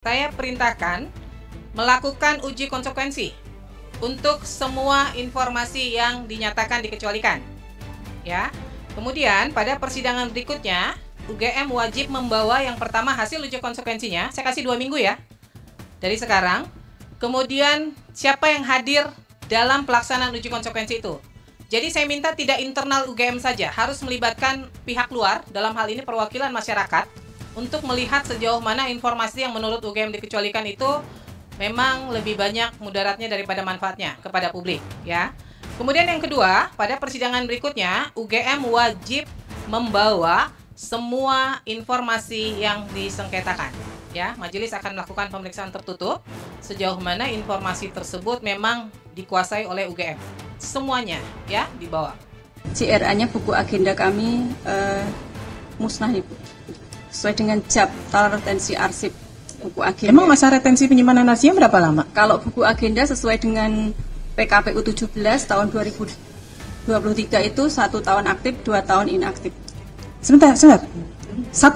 Saya perintahkan melakukan uji konsekuensi untuk semua informasi yang dinyatakan dikecualikan. Ya. Kemudian pada persidangan berikutnya, UGM wajib membawa yang pertama hasil uji konsekuensinya. Saya kasih 2 minggu ya, dari sekarang. Kemudian siapa yang hadir dalam pelaksanaan uji konsekuensi itu. Jadi saya minta tidak internal UGM saja, harus melibatkan pihak luar, dalam hal ini perwakilan masyarakat, untuk melihat sejauh mana informasi yang menurut UGM dikecualikan itu memang lebih banyak mudaratnya daripada manfaatnya kepada publik, ya. Kemudian yang kedua, pada persidangan berikutnya UGM wajib membawa semua informasi yang disengketakan, ya. Majelis akan melakukan pemeriksaan tertutup sejauh mana informasi tersebut memang dikuasai oleh UGM. Semuanya, ya, dibawa. CRA-nya buku agenda kami musnah, Ibu. Sesuai dengan JAP, tata retensi arsip buku agenda. Emang masa retensi penyimpanan arsipnya berapa lama? Kalau buku agenda sesuai dengan PKPU 17 tahun 2023 itu 1 tahun aktif, 2 tahun inaktif. Sebentar. 1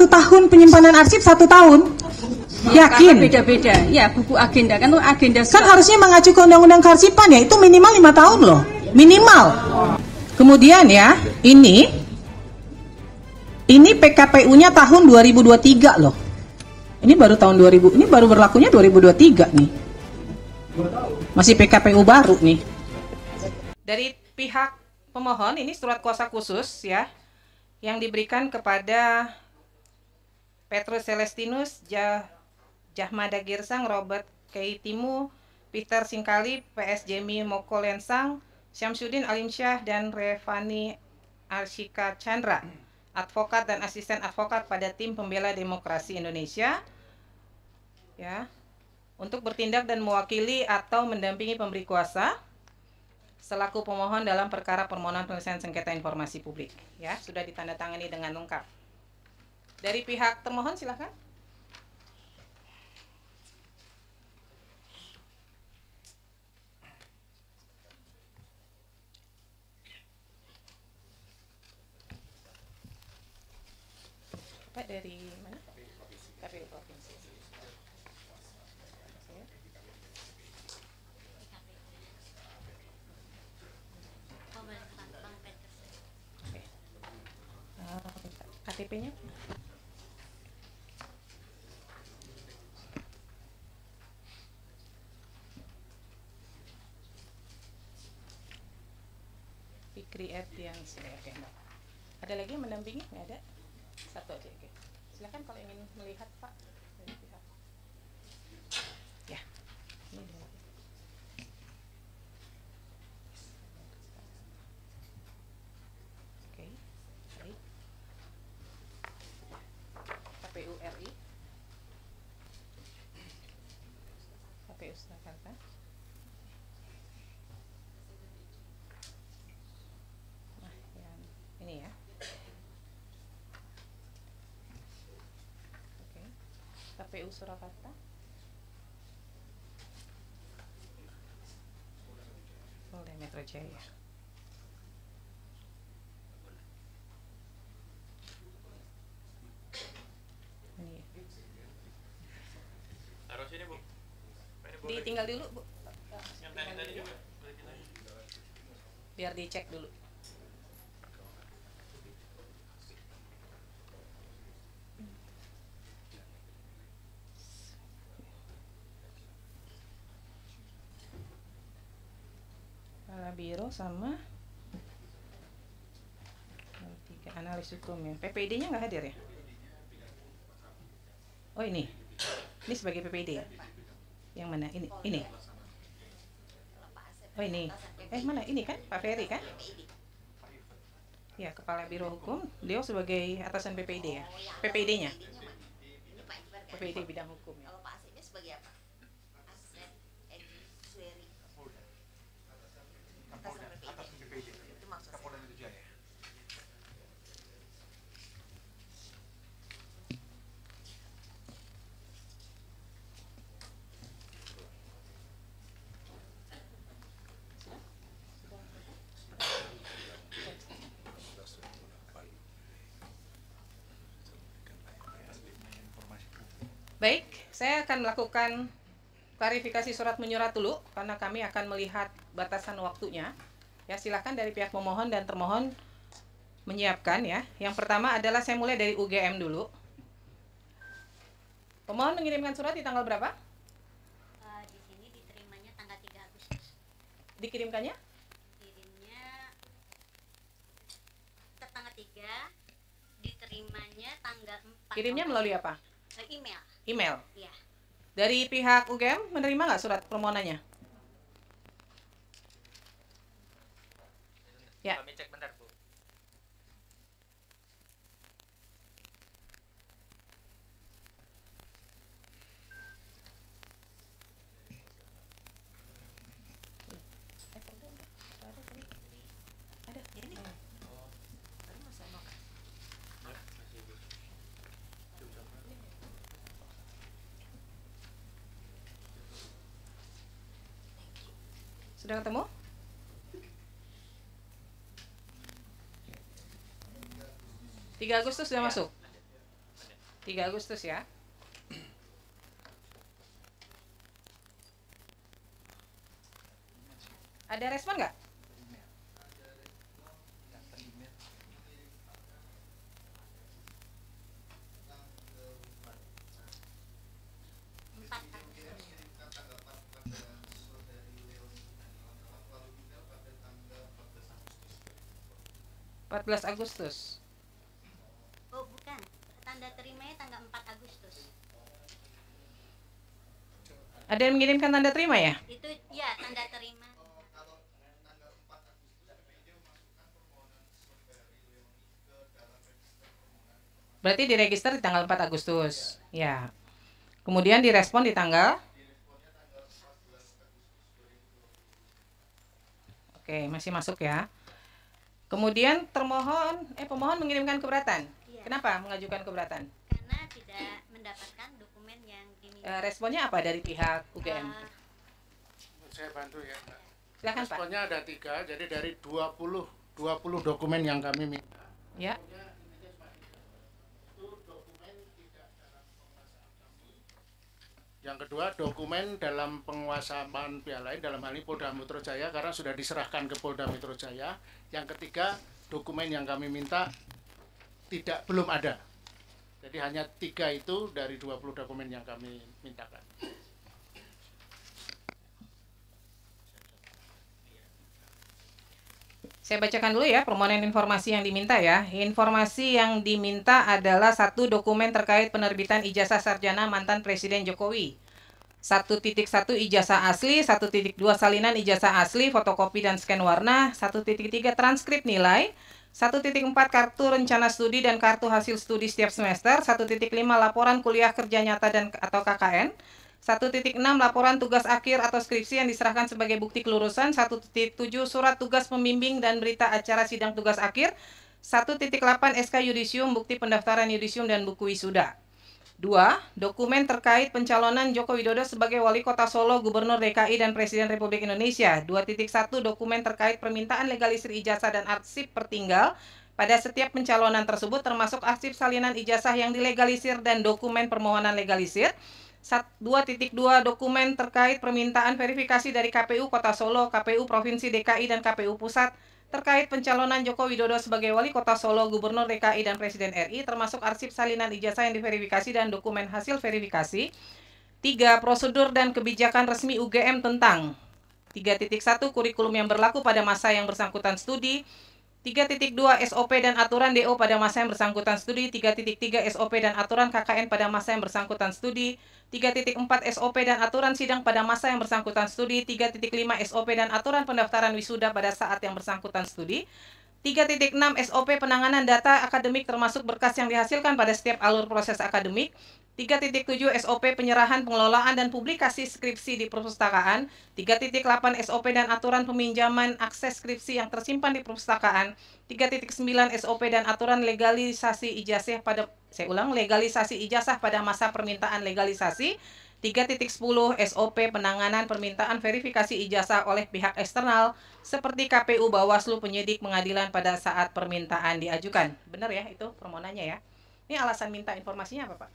tahun penyimpanan arsip, 1 tahun? Yakin? Karena beda-beda. Ya, buku agenda kan agenda. Kan harusnya mengacu ke undang-undang kearsipan ya, itu minimal 5 tahun loh. Minimal. Kemudian ya, ini PKPU-nya tahun 2023 loh. Ini baru tahun 2000, ini baru berlakunya 2023 nih. Masih PKPU baru nih. Dari pihak pemohon ini surat kuasa khusus ya yang diberikan kepada Petrus Celestinus, Jahmada Girsang, Robert Keitimu, Peter Singkali, PS Jemi Moko Lensang, Syamsuddin Alimsyah, dan Revani Arshika Chandra, advokat dan asisten advokat pada tim pembela demokrasi Indonesia, ya, untuk bertindak dan mewakili atau mendampingi pemberi kuasa selaku pemohon dalam perkara permohonan penyelesaian sengketa informasi publik. Ya, sudah ditandatangani dengan lengkap. Dari pihak termohon silakan. Pak dari mana? KPU Provinsi. KTP-nya? Fikri Erdiansyah. Oke, ada lagi yang mendampingi? Nggak ada? Satu aja, oke. Silakan kalau ingin melihat Pak dari pihak. Ya, ini dulu. Oke, baik. KPU RI, KPU Surakarta. Nah, yang ini ya. KPU Surakarta, Polda Metro Jaya. Ini. Taruh sini, Bu. Ditinggal dulu, Bu. Biar dicek dulu. Biro sama 3 analis hukum ya. PPD-nya nggak hadir ya? Oh ini sebagai PPD ya? Yang mana? Ini. Oh ini. Mana? Ini kan Pak Ferry kan? Ya, Kepala Biro Hukum. Beliau sebagai atasan PPD ya? PPD-nya? PPD bidang hukum ya. Sebagai apa? Asisten Sueri. Atasan PPD. Itu maksudnya. Kapolda Metro Jaya. Baik. Saya akan melakukan klarifikasi surat menyurat dulu karena kami akan melihat batasan waktunya. Ya, silakan dari pihak pemohon dan termohon menyiapkan ya. Yang pertama adalah saya mulai dari UGM dulu. Pemohon mengirimkan surat di tanggal berapa? Di sini diterimanya tanggal 3 Agustus. Dikirimkannya? Kirimnya tanggal 3, diterimanya tanggal 4. Kirimnya melalui apa? Email. Email. Iya. Dari pihak UGM menerima nggak surat permohonannya? Ya. Kami cek bentar, Bu. Sudah ketemu? Tiga Agustus sudah masuk? 3 Agustus ya. Ada respon nggak? Empat Agustus. 14 Agustus. Oh, bukan. Tanda terimanya tanggal 4 Agustus. Ada yang mengirimkan tanda terima ya? Itu ya tanda terima. Berarti diregister di tanggal 4 Agustus. Ya. Kemudian direspon di tanggal? Oke, masih masuk ya. Kemudian pemohon mengirimkan keberatan. Iya. Kenapa mengajukan keberatan? Karena tidak mendapatkan dokumen yang diminta. Responnya apa dari pihak UGM? Saya bantu ya, Mbak. Silakan Pak. Responnya ada 3, jadi dari 20 dokumen yang kami minta. Ya. Yang kedua, dokumen dalam penguasaan pihak lain, dalam hal ini Polda Metro Jaya, karena sudah diserahkan ke Polda Metro Jaya. Yang ketiga, dokumen yang kami minta belum ada. Jadi hanya 3 itu dari 20 dokumen yang kami mintakan. Saya bacakan dulu ya permohonan informasi yang diminta ya. Informasi yang diminta adalah 1 dokumen terkait penerbitan ijazah sarjana mantan Presiden Jokowi. 1.1 ijazah asli, 1.2 salinan ijazah asli, fotokopi dan scan warna, 1.3 transkrip nilai, 1.4 kartu rencana studi dan kartu hasil studi setiap semester, 1.5 laporan kuliah kerja nyata dan atau KKN, 1.6 laporan tugas akhir atau skripsi yang diserahkan sebagai bukti kelulusan, 1.7 surat tugas pembimbing dan berita acara sidang tugas akhir, 1.8 SK yudisium bukti pendaftaran yudisium dan buku wisuda. 2. Dokumen terkait pencalonan Joko Widodo sebagai Wali Kota Solo, Gubernur DKI dan Presiden Republik Indonesia. 2.1 dokumen terkait permintaan legalisir ijazah dan arsip pertinggal pada setiap pencalonan tersebut termasuk arsip salinan ijazah yang dilegalisir dan dokumen permohonan legalisir. 2.2 dokumen terkait permintaan verifikasi dari KPU Kota Solo, KPU Provinsi DKI dan KPU Pusat terkait pencalonan Joko Widodo sebagai Wali Kota Solo, Gubernur DKI dan Presiden RI termasuk arsip salinan ijazah yang diverifikasi dan dokumen hasil verifikasi. 3. Prosedur dan kebijakan resmi UGM tentang 3.1 kurikulum yang berlaku pada masa yang bersangkutan studi, 3.2 SOP dan aturan DO pada masa yang bersangkutan studi, 3.3 SOP dan aturan KKN pada masa yang bersangkutan studi, 3.4 SOP dan aturan sidang pada masa yang bersangkutan studi, 3.5 SOP dan aturan pendaftaran wisuda pada saat yang bersangkutan studi, 3.6 SOP penanganan data akademik termasuk berkas yang dihasilkan pada setiap alur proses akademik, 3.7 SOP penyerahan pengelolaan dan publikasi skripsi di perpustakaan, 3.8 SOP dan aturan peminjaman akses skripsi yang tersimpan di perpustakaan, 3.9 SOP dan aturan legalisasi ijazah legalisasi ijazah pada masa permintaan legalisasi, 3.10 SOP penanganan permintaan verifikasi ijazah oleh pihak eksternal seperti KPU, Bawaslu, penyidik, pengadilan pada saat permintaan diajukan. Benar ya itu permohonannya ya. Ini alasan minta informasinya apa Pak?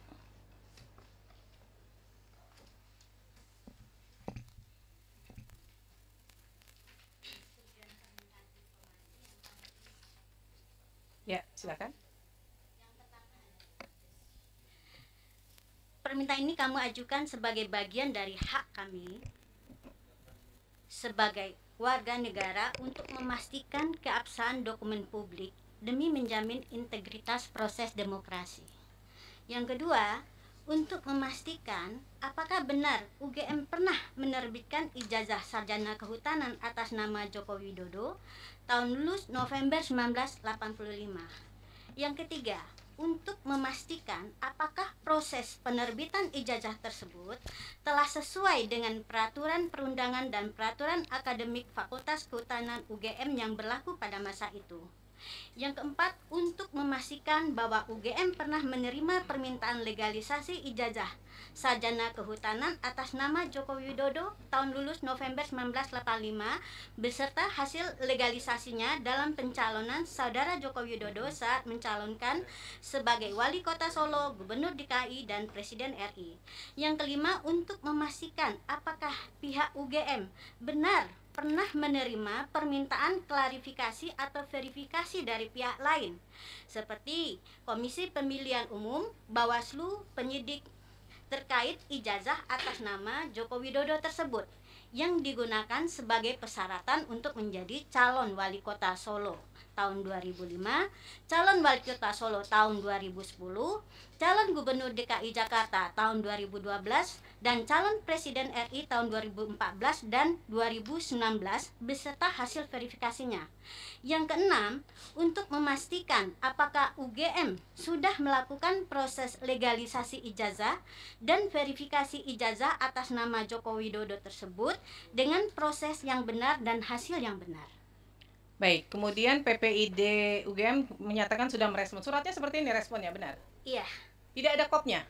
Ya, silakan. Permintaan ini kamu ajukan sebagai bagian dari hak kami sebagai warga negara untuk memastikan keabsahan dokumen publik demi menjamin integritas proses demokrasi. Yang kedua, untuk memastikan apakah benar UGM pernah menerbitkan ijazah sarjana kehutanan atas nama Joko Widodo tahun lulus November 1985. Yang ketiga, untuk memastikan apakah proses penerbitan ijazah tersebut telah sesuai dengan peraturan perundangan dan peraturan akademik Fakultas Kehutanan UGM yang berlaku pada masa itu. Yang keempat, untuk memastikan bahwa UGM pernah menerima permintaan legalisasi ijazah sarjana kehutanan atas nama Joko Widodo tahun lulus November 1985 beserta hasil legalisasinya dalam pencalonan saudara Joko Widodo saat mencalonkan sebagai Wali Kota Solo, Gubernur DKI, dan Presiden RI. Yang kelima, untuk memastikan apakah pihak UGM benar pernah menerima permintaan klarifikasi atau verifikasi dari pihak lain seperti Komisi Pemilihan Umum, Bawaslu, penyidik terkait ijazah atas nama Joko Widodo tersebut yang digunakan sebagai persyaratan untuk menjadi calon wali kota Solo tahun 2005, calon wali kota Solo tahun 2010, calon gubernur DKI Jakarta tahun 2012, dan calon presiden RI tahun 2014 dan 2019 beserta hasil verifikasinya. Yang keenam, untuk memastikan apakah UGM sudah melakukan proses legalisasi ijazah dan verifikasi ijazah atas nama Joko Widodo tersebut dengan proses yang benar dan hasil yang benar. Baik, kemudian PPID UGM menyatakan sudah merespon. Suratnya seperti ini responnya, benar? Iya. Tidak ada kopnya?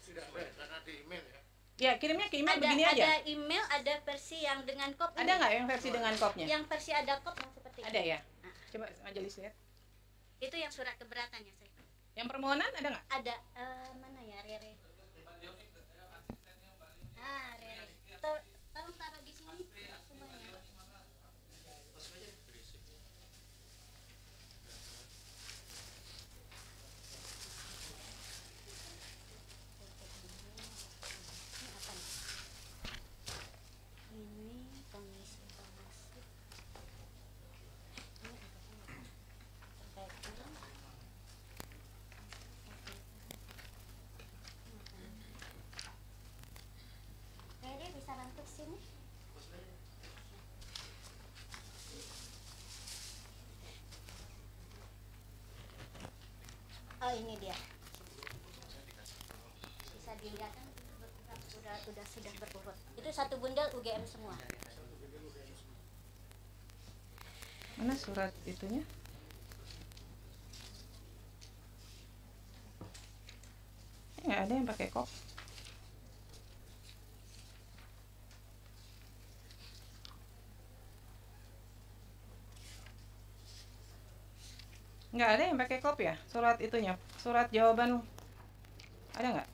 Tidak ada, karena di email ya. Ya, kirimnya ke email begini aja. Ada email, ada versi yang dengan kop. Ada nggak yang versi dengan kopnya? Yang versi ada kop yang seperti Ada ini. ya? Coba majelis lihat. Itu yang surat keberatannya saya. Yang permohonan ada nggak? Ada mana ya, Rere? Rere. Tolong taruh di sini semuanya. Ini komisi pengasih. Rere bisa bantu sini? Oh, ini dia. Bisa dilihat kan sudah berurut. Itu satu bundel UGM semua. Mana surat itunya? Nggak ada yang pakai kop. Nggak ada yang pakai kop ya? Surat itunya, surat jawaban ada nggak?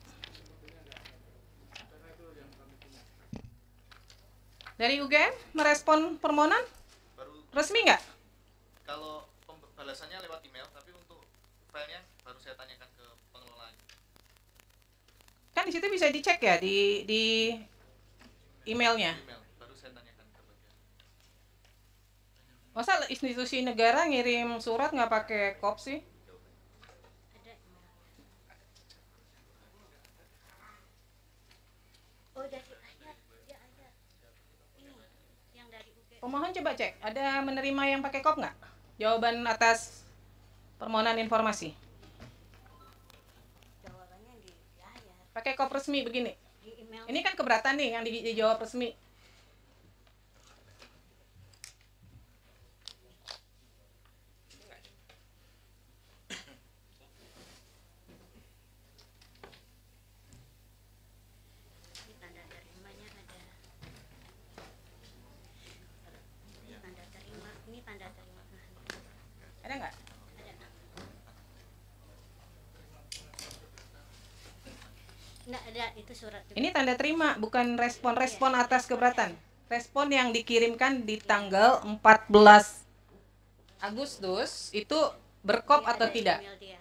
Dari UGM merespon permohonan? Resmi nggak? Kalau pembalasannya lewat email, tapi untuk filenya baru saya tanyakan ke pengelolaan. Kan di situ bisa dicek ya di emailnya. Email baru saya tanyakan ke bagian. Masa institusi negara ngirim surat nggak pakai kop sih? Ada. Oh, dari ayat. Ya, ayat. Ini yang dari UGM. Pemohon coba cek, ada menerima yang pakai kop nggak? Jawaban atas permohonan informasi. Jawabannya di ayat, Pakai kop resmi begini. di email. Ini kan keberatan nih yang dijawab resmi. Ini tanda terimanya ada. Ini tanda terima. Ini tanda terima. Ada nggak? Ada. Nggak ada, itu surat. Ini tanda terima, bukan respon atas keberatan. Respon yang dikirimkan di tanggal 14 Agustus itu berkop atau Ada tidak? email dia.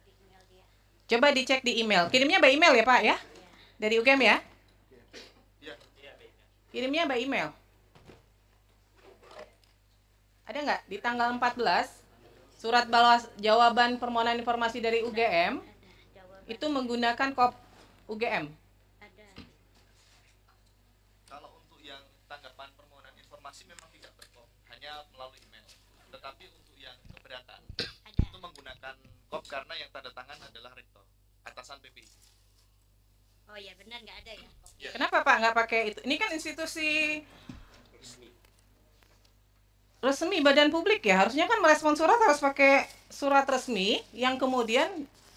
Di email dia. Coba dicek di email. Kirimnya by email ya Pak ya? Dari UGM ya? Kirimnya by email. Ada nggak di tanggal 14 surat balas jawaban permohonan informasi dari UGM itu menggunakan kop UGM? Ada. Kalau untuk yang tanggapan permohonan informasi memang tidak berkop, hanya melalui email. Tetapi untuk yang keberatan Ada. itu menggunakan kop karena yang tanda tangan adalah rektor, atasan PPI. Oh ya benar nggak ada ya? Kenapa Pak nggak pakai itu? Ini kan institusi resmi badan publik ya, harusnya kan merespon surat harus pakai surat resmi yang kemudian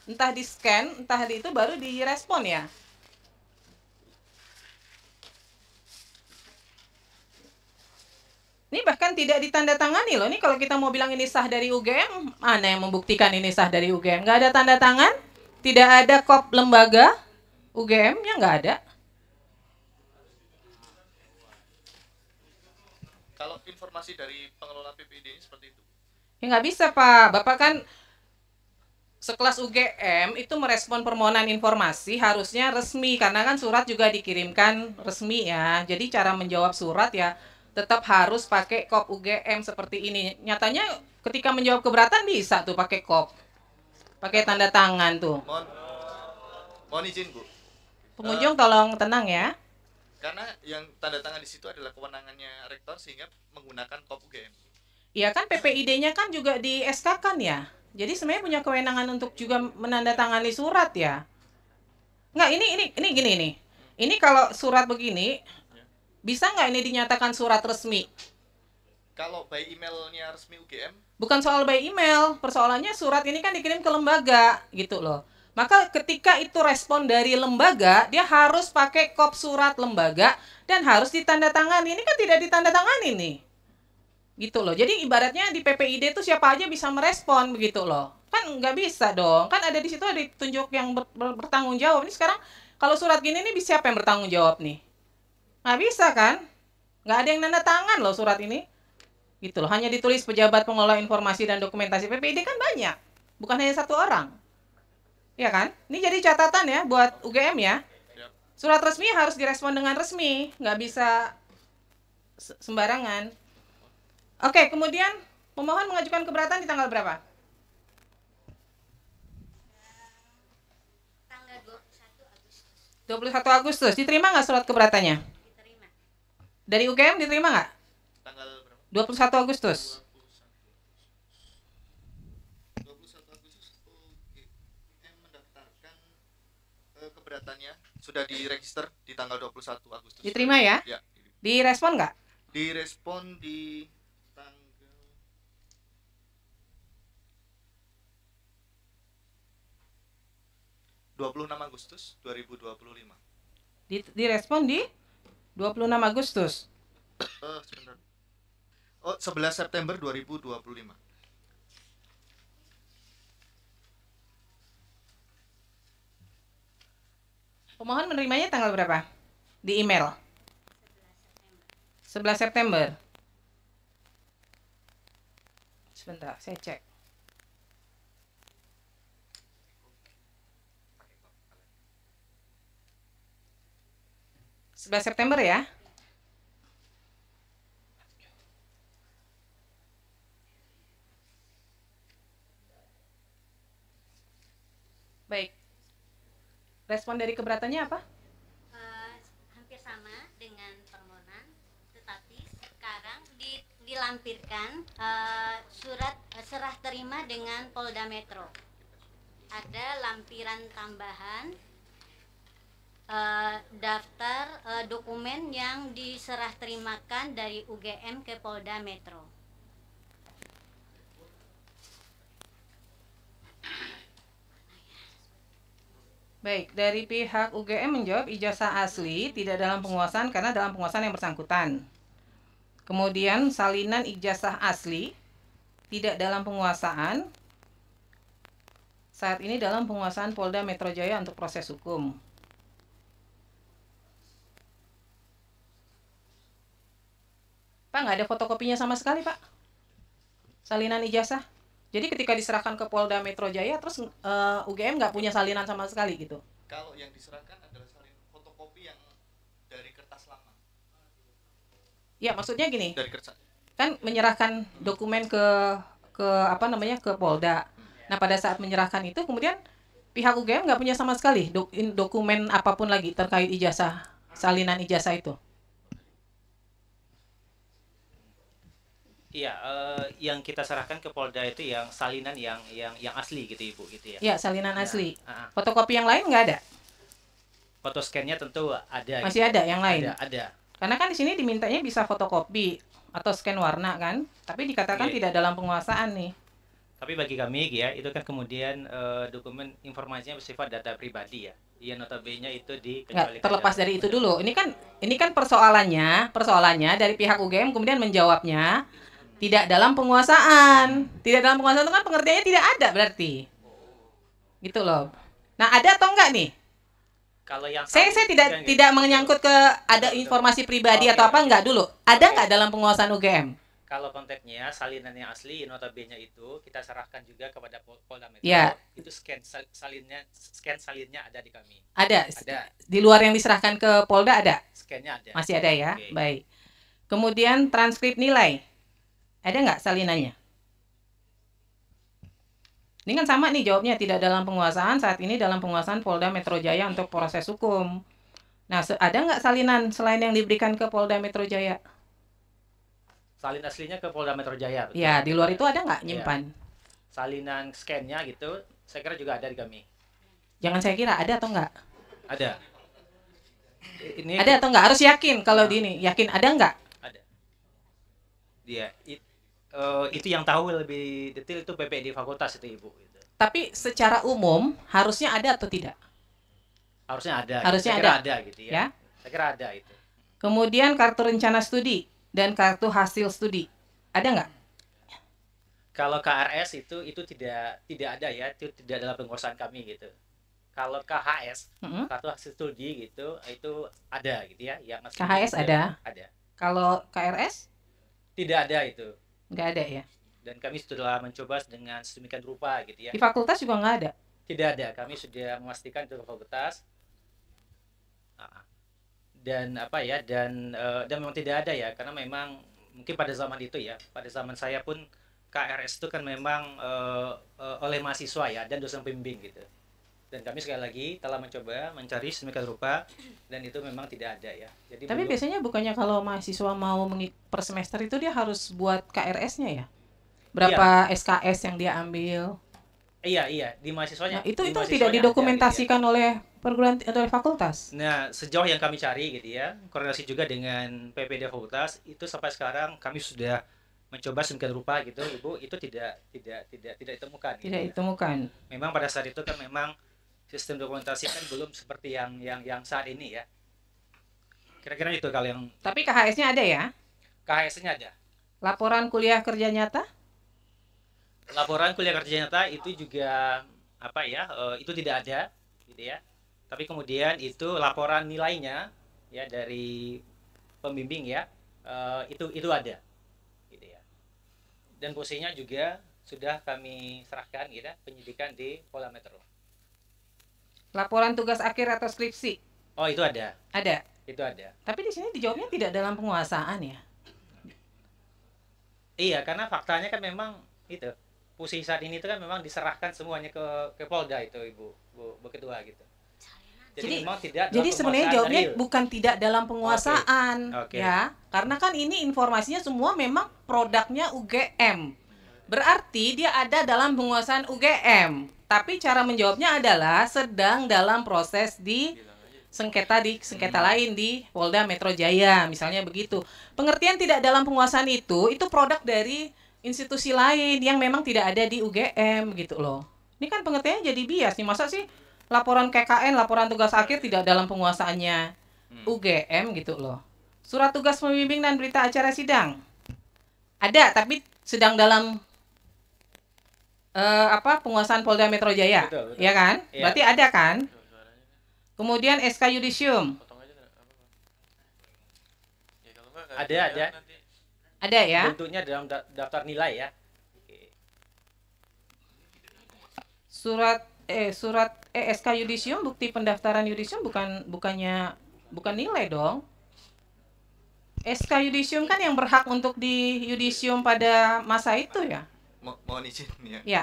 entah di scan, entah di itu baru direspon ya. Ini bahkan tidak ditandatangani loh. Ini kalau kita mau bilang ini sah dari UGM, mana yang membuktikan ini sah dari UGM? Nggak ada tanda tangan, tidak ada kop lembaga UGM-nya nggak ada. Kalau informasi dari pengelola PPID ini seperti itu. Ya nggak bisa Pak, Bapak kan sekelas UGM itu merespon permohonan informasi harusnya resmi karena kan surat juga dikirimkan resmi ya. Jadi cara menjawab surat ya tetap harus pakai kop UGM seperti ini. Nyatanya ketika menjawab keberatan bisa tuh pakai kop, pakai tanda tangan tuh. Mohon izin Bu, Pengunjung tolong tenang ya. karena yang tanda tangan di situ adalah kewenangannya rektor sehingga menggunakan kop UGM. Iya kan PPID-nya kan juga di SK-kan ya. Jadi sebenarnya punya kewenangan untuk juga menandatangani surat ya. Nggak, ini gini nih. Ini kalau surat begini, bisa nggak ini dinyatakan surat resmi? Kalau by emailnya resmi UGM, Bukan soal by email, persoalannya surat ini kan dikirim ke lembaga gitu loh. Maka ketika itu respon dari lembaga, dia harus pakai kop surat lembaga dan harus ditandatangani. Ini kan tidak ditandatangani nih. Gitu loh. Jadi ibaratnya di PPID itu siapa aja bisa merespon begitu loh. Kan nggak bisa dong. Kan ada di situ ada ditunjuk yang bertanggung jawab. Ini sekarang kalau surat gini nih siapa yang bertanggung jawab nih? Nggak bisa kan? Nggak ada yang nanda tangan loh surat ini. Gitu loh. Hanya ditulis pejabat pengelola informasi dan dokumentasi PPID kan banyak. Bukan hanya satu orang. Ya kan? Ini jadi catatan ya buat UGM ya. Surat resmi harus direspon dengan resmi, nggak bisa sembarangan. Oke, kemudian pemohon mengajukan keberatan di tanggal berapa? Tanggal 21 Agustus 21 Agustus. Diterima nggak surat keberatannya? diterima. Dari UGM diterima nggak? tanggal berapa? 21 Agustus. 21 Agustus UGM mendaftarkan keberatannya sudah diregister di tanggal 21 Agustus. Diterima ya? Ya, Direspon nggak? direspon di tanggal 26 Agustus 2025. Direspon di 26 Agustus. Sebentar. Oh, 11 September 2025. Pemohon menerimanya tanggal berapa? Di email. 11 September. Sebentar, saya cek. September ya. Baik. Respon dari keberatannya apa? Hampir sama dengan permohonan, tetapi sekarang dilampirkan surat serah terima dengan Polda Metro. Ada lampiran tambahan daftar dokumen yang diserah terimakan dari UGM ke Polda Metro. Baik, dari pihak UGM menjawab ijazah asli tidak dalam penguasaan karena dalam penguasaan yang bersangkutan. Kemudian salinan ijazah asli tidak dalam penguasaan, saat ini dalam penguasaan Polda Metro Jaya untuk proses hukum. Pak, nggak ada fotokopinya sama sekali, Pak? salinan ijazah? Jadi ketika diserahkan ke Polda Metro Jaya, terus UGM nggak punya salinan sama sekali gitu? Kalau yang diserahkan adalah salin fotokopi yang dari kertas lama. Ya maksudnya gini, Dari kertas. kan menyerahkan dokumen ke apa namanya, ke Polda. Nah pada saat menyerahkan itu kemudian pihak UGM nggak punya sama sekali dokumen apapun lagi terkait ijazah, salinan ijazah itu. Iya, yang kita serahkan ke Polda itu yang salinan yang asli gitu Ibu gitu ya. Ya salinan Ya, asli. ah, ah. Fotokopi yang lain nggak ada? Foto scan-nya tentu ada. Masih gitu. ada yang lain? Ada. Karena kan di sini dimintanya bisa fotokopi atau scan warna kan, tapi dikatakan Iya. tidak dalam penguasaan nih. Tapi bagi kami ya, itu kan kemudian dokumen informasinya bersifat data pribadi ya. Yang notabene itu Nggak, dikecualikan. terlepas dari itu dulu. Ini kan persoalannya dari pihak UGM kemudian menjawabnya tidak dalam penguasaan. Tidak dalam penguasaan itu kan pengertiannya tidak ada berarti. Gitu loh. Nah, ada atau enggak nih? Kalau yang Saya tidak menyangkut ke ada informasi pribadi Oke, atau apa oke. enggak dulu. Ada Oke. enggak dalam penguasaan UGM? Kalau konteksnya salinan yang asli notabene itu kita serahkan juga kepada Polda Metro. Ya. Itu scan salinnya ada di kami. Ada. Ada. Di luar yang diserahkan ke Polda ada? Scan-nya ada. Masih ada ya? Oke. Baik. Kemudian transkrip nilai. Ada nggak salinannya? Ini kan sama nih jawabnya, tidak dalam penguasaan, saat ini dalam penguasaan Polda Metro Jaya untuk proses hukum. Nah, ada nggak salinan selain yang diberikan ke Polda Metro Jaya? Salin aslinya ke Polda Metro Jaya. betul. Ya, di luar itu ada nggak Iya. nyimpan? Salinan scan-nya gitu, saya kira juga ada di kami. Jangan saya kira, ada atau nggak? Ada. Ini Ada atau nggak? Harus yakin kalau di ini. Yakin ada nggak? ada. Dia itu yang tahu lebih detail itu PPD fakultas itu Ibu gitu. Tapi secara umum harusnya ada atau tidak? Harusnya ada. Harusnya saya kira ada. gitu ya. Ya. Saya kira ada itu. Kemudian kartu rencana studi dan kartu hasil studi. Ada nggak? Kalau KRS itu tidak ada ya, itu tidak dalam penguasaan kami gitu. Kalau KHS, Mm-mm. kartu hasil studi gitu, itu ada gitu ya, yang asli KHS itu ada? Ada. Kalau KRS? Tidak ada itu. Nggak ada ya? Dan kami sudah mencoba dengan sedemikian rupa gitu ya. Di fakultas juga nggak ada? Tidak ada. Kami sudah memastikan itu ke fakultas. Dan dan memang tidak ada ya, karena memang mungkin pada zaman itu ya, pada zaman saya pun KRS itu kan memang oleh mahasiswa ya dan dosen pembimbing gitu. Dan kami sekali lagi telah mencoba mencari sedemikian rupa dan itu memang tidak ada ya. Jadi Tapi biasanya bukannya kalau mahasiswa mau per semester itu dia harus buat KRS-nya ya? Berapa SKS yang dia ambil? Iya di mahasiswanya. Nah, itu di tidak mahasiswanya ada, didokumentasikan oleh perguruan oleh fakultas. gitu ya. Nah, sejauh yang kami cari gitu ya, koordinasi juga dengan PPD fakultas, itu sampai sekarang kami sudah mencoba sedemikian rupa gitu, Ibu, itu tidak ditemukan. Tidak gitu ya. ditemukan. Memang pada saat itu kan memang sistem dokumentasi kan belum seperti yang saat ini ya. Kira-kira itu kalau yang Tapi KHS-nya ada ya? KHS-nya ada. Laporan kuliah kerja nyata? Laporan kuliah kerja nyata itu juga itu tidak ada gitu ya. Tapi kemudian itu laporan nilainya ya dari pembimbing ya, itu ada gitu ya. Dan posisinya juga sudah kami serahkan gitu ya, penyidikan di Polda Metro. Laporan tugas akhir atau skripsi? Oh, itu ada. Ada. Itu ada. Tapi di sini dijawabnya tidak dalam penguasaan ya? Iya, karena faktanya kan memang itu. Posisi saat ini itu kan memang diserahkan semuanya ke Polda itu, Bu Ketua gitu. Jadi memang tidak dalam Jadi sebenarnya penguasaan jawabnya real. bukan tidak dalam penguasaan, Oke. ya, karena kan ini informasinya semua memang produknya UGM, berarti dia ada dalam penguasaan UGM, tapi cara menjawabnya adalah sedang dalam proses di sengketa lain di Polda Metro Jaya, misalnya begitu. Pengertian tidak dalam penguasaan itu produk dari institusi lain yang memang tidak ada di UGM gitu loh. Ini kan pengertiannya jadi bias nih, masa sih laporan KKN, laporan tugas akhir tidak dalam penguasaannya UGM gitu loh. Surat tugas pembimbing dan berita acara sidang ada, tapi sedang dalam penguasaan Polda Metro Jaya, Betul. ya kan? Iya. Berarti ada kan? Kemudian SK Yudisium Ada ada ya? bentuknya dalam daftar nilai ya. surat SK yudisium, bukti pendaftaran yudisium bukan nilai dong. SK yudisium kan yang berhak untuk di yudisium pada masa itu ya. Mohon izin ya. Ya.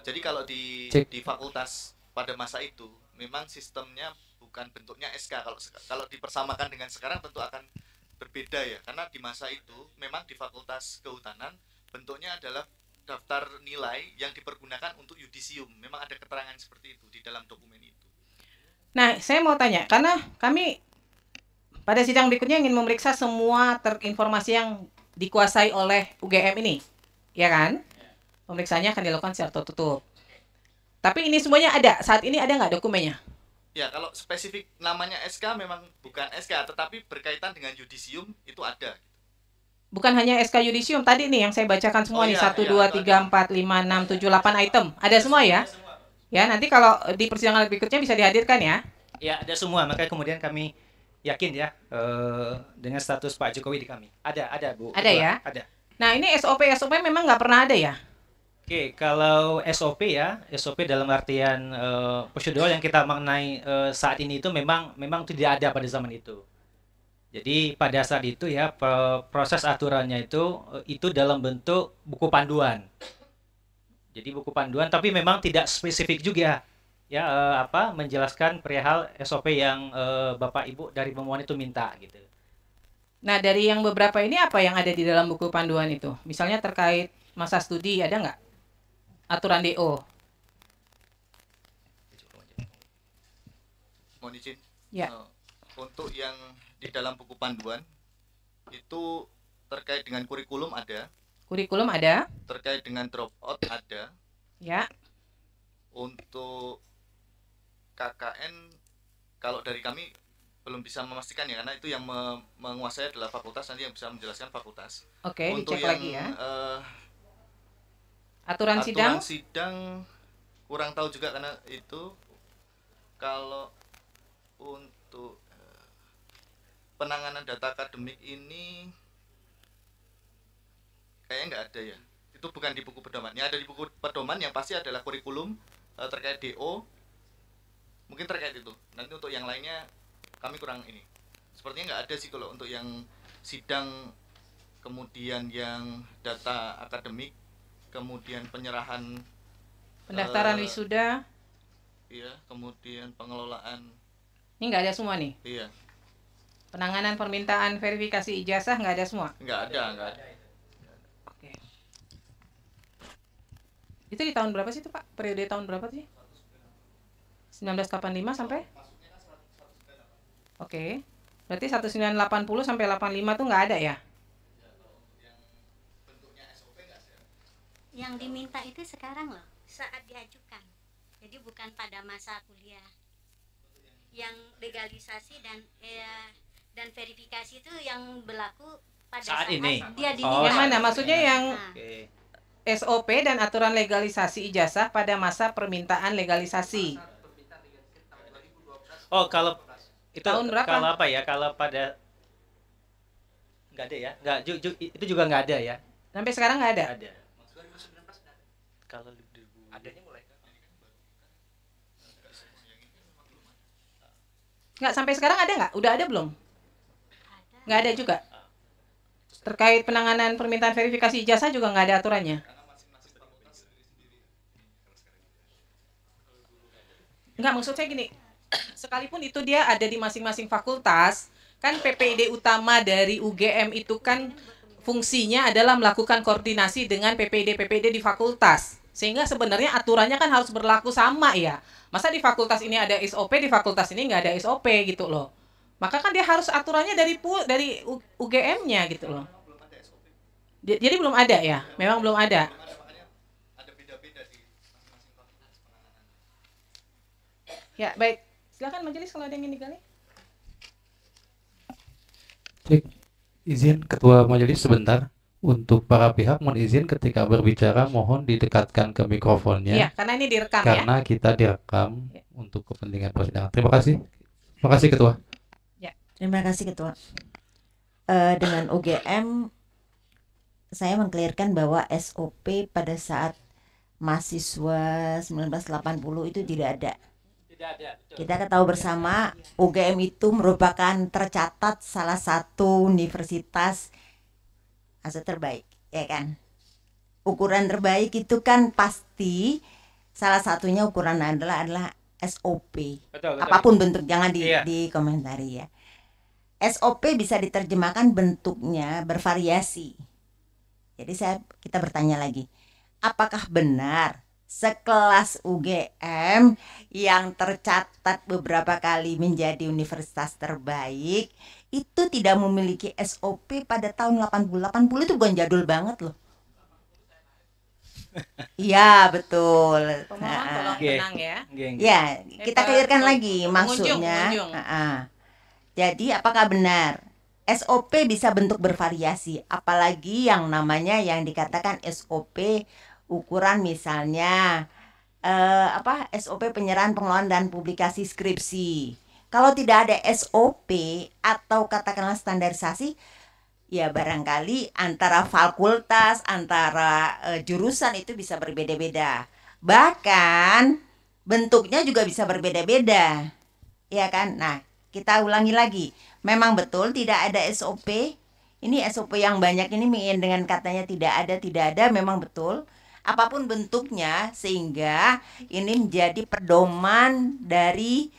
Jadi kalau di fakultas pada masa itu memang sistemnya bukan bentuknya SK. Kalau dipersamakan dengan sekarang tentu akan berbeda ya. Karena di masa itu memang di Fakultas Kehutanan bentuknya adalah daftar nilai yang dipergunakan untuk yudisium. Memang ada keterangan seperti itu di dalam dokumen itu. Nah, saya mau tanya karena kami pada sidang berikutnya ingin memeriksa semua informasi yang dikuasai oleh UGM ini, ya kan? Pemeriksaannya akan dilakukan secara tertutup. Tapi ini semuanya ada, saat ini ada nggak dokumennya? Ya, kalau spesifik namanya SK memang bukan SK, tetapi berkaitan dengan yudisium itu ada. Bukan hanya SK yudisium, tadi nih yang saya bacakan semua nih, 1, 2, 3, 4, 5, 6, 7, 8 item. Ada semua ya? Ya, nanti kalau di persidangan berikutnya bisa dihadirkan ya? Ya, ada semua, makanya kemudian kami yakin ya dengan status Pak Jokowi di kami. Ada Bu. Ada ya? Ada. Nah, ini SOP memang nggak pernah ada ya? Oke, kalau SOP ya, SOP dalam artian prosedur yang kita mengenai saat ini itu memang tidak ada pada zaman itu. Jadi pada saat itu ya proses aturannya itu dalam bentuk buku panduan. Jadi buku panduan, tapi memang tidak spesifik juga ya menjelaskan perihal SOP yang Bapak Ibu dari pemohon itu minta gitu. Nah, dari yang beberapa ini apa yang ada di dalam buku panduan itu? Misalnya terkait masa studi ada nggak? Aturan DO. Mohon izin. Ya. Untuk yang di dalam buku panduan itu terkait dengan kurikulum ada. Kurikulum ada. Terkait dengan dropout ada. Ya. Untuk KKN kalau dari kami belum bisa memastikan ya, karena itu yang menguasai adalah fakultas, nanti yang bisa menjelaskan fakultas. Oke, untuk dicek yang, lagi ya. Aturan sidang kurang tahu juga, karena itu kalau untuk penanganan data akademik ini kayaknya nggak ada ya. Itu bukan di buku pedoman. Yang ada di buku pedoman yang pasti adalah kurikulum terkait DO. Mungkin terkait itu. Nanti untuk yang lainnya kami kurang ini. Sepertinya nggak ada sih kalau untuk yang sidang, kemudian yang data akademik, kemudian penyerahan pendaftaran wisuda. Iya, kemudian pengelolaan. Ini nggak ada semua nih. Iya. Penanganan permintaan verifikasi ijazah nggak ada semua. Nggak ada. Oke. Itu di tahun berapa sih itu Pak? Periode tahun berapa sih? 1985 sampai? Oke. Berarti 1980 sampai 85 tuh nggak ada ya? Yang diminta itu sekarang loh, saat diajukan. Jadi bukan pada masa kuliah. Yang legalisasi dan verifikasi itu yang berlaku pada saat ini. Dia Yang mana? Maksudnya yang Oke. SOP dan aturan legalisasi ijazah pada masa permintaan legalisasi. Oh, kalau itu Tahun berapa? Kalau apa ya? Kalau pada nggak ada ya? Itu juga nggak ada ya? Sampai sekarang nggak ada. Ada. Kalau adanya mulai Nggak, sampai sekarang ada nggak? Udah ada belum? Nggak ada juga. Terkait penanganan permintaan verifikasi ijazah juga nggak ada aturannya. Nggak, maksud saya gini, sekalipun itu dia ada di masing-masing fakultas, kan PPD utama dari UGM itu kan fungsinya adalah melakukan koordinasi dengan PPD di fakultas. Sehingga sebenarnya aturannya kan harus berlaku sama ya. Masa di fakultas ini ada SOP, di fakultas ini nggak ada SOP gitu loh. Maka kan dia harus aturannya dari UGM-nya gitu loh. Jadi belum ada ya? Memang belum ada. Ya, baik. Silakan majelis kalau ada yang ingin digali. Cek, izin Ketua Majelis sebentar. Untuk para pihak mohon izin ketika berbicara mohon didekatkan ke mikrofonnya. Iya, karena ini direkam karena ya. kita direkam untuk kepentingan persidangan. Terima kasih. Terima kasih Ketua. Ya. Terima kasih Ketua. Dengan UGM saya mengklirkan bahwa SOP pada saat mahasiswa 1980 itu tidak ada. Tidak ada. Betul. Kita tahu bersama UGM itu merupakan tercatat salah satu universitas terbaik, ya kan? Ukuran terbaik itu kan pasti salah satunya ukuran adalah SOP. Betul. Apapun bentuk, jangan Iya. dikomentari ya. SOP bisa diterjemahkan bentuknya bervariasi. Jadi kita bertanya lagi, apakah benar sekelas UGM yang tercatat beberapa kali menjadi universitas terbaik itu tidak memiliki SOP pada tahun 80? 80 itu bukan jadul banget loh. Iya betul. Pemohon tolong Oke. tenang ya. Ya, kita clearkan lagi pengunjung, maksudnya. pengunjung. Jadi apakah benar SOP bisa bentuk bervariasi, apalagi yang namanya yang dikatakan SOP ukuran misalnya SOP penyerahan pengelolaan dan publikasi skripsi. Kalau tidak ada SOP atau katakanlah standarisasi, ya barangkali antara fakultas, antara jurusan itu bisa berbeda-beda. Bahkan bentuknya juga bisa berbeda-beda. Ya kan? Nah, kita ulangi lagi. Memang betul tidak ada SOP. Ini SOP yang banyak ini dengan katanya tidak ada, memang betul. Apapun bentuknya, sehingga ini menjadi pedoman dari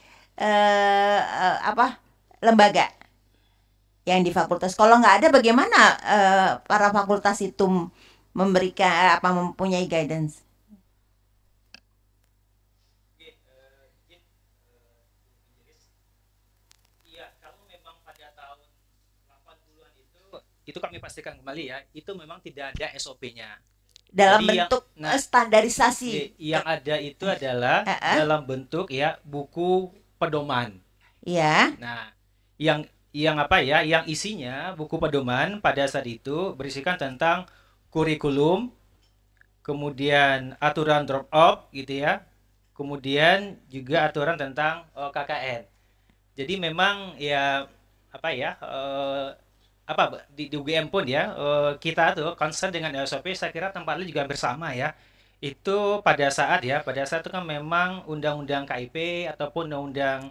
lembaga yang di fakultas. Kalau nggak ada, bagaimana para fakultas itu memberikan mempunyai guidance? Iya, kalau memang pada tahun 80-an itu kami pastikan kembali ya, itu memang tidak ada SOP-nya. Dalam Jadi bentuk standarisasi. Yang ada itu adalah dalam bentuk ya buku pedoman. Iya. Nah, yang isinya buku pedoman pada saat itu berisikan tentang kurikulum, kemudian aturan drop out gitu ya, kemudian juga aturan tentang KKN. Jadi memang ya di UGM pun ya kita tuh concern dengan SOP, saya kira tempatnya juga bersama ya. Itu pada saat itu kan memang undang-undang KIP ataupun undang-undang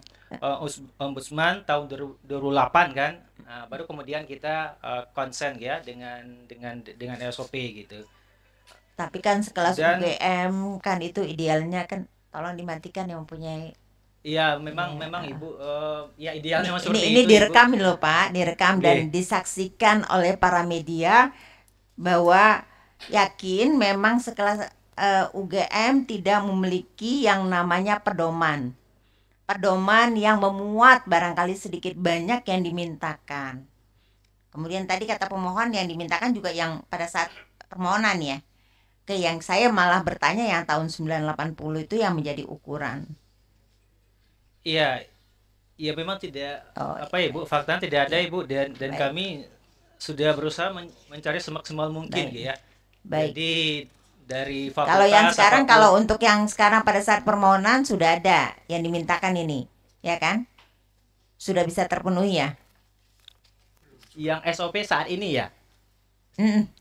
Ombudsman tahun 2008 kan. Nah, baru kemudian kita concern ya dengan SOP gitu. Tapi kan sekelas UGM kan itu idealnya kan tolong dimatikan yang mempunyai. Iya, memang Ibu ya idealnya seperti ini itu. direkam Ibu. loh Pak, direkam dan disaksikan oleh para media bahwa yakin memang sekelas UGM tidak memiliki yang namanya pedoman yang memuat barangkali sedikit banyak yang dimintakan. Kemudian tadi kata pemohon yang dimintakan juga yang pada saat permohonan ya. Yang saya malah bertanya yang tahun 1980 itu yang menjadi ukuran. Iya memang tidak Ibu, faktanya tidak ada Ibu, dan kami sudah berusaha mencari semaksimal mungkin gitu ya. Baik. Jadi dari fakultas. Kalau yang sekarang, kalau untuk yang sekarang pada saat permohonan sudah ada yang dimintakan ini, ya kan? Sudah bisa terpenuhi ya? Yang SOP saat ini ya?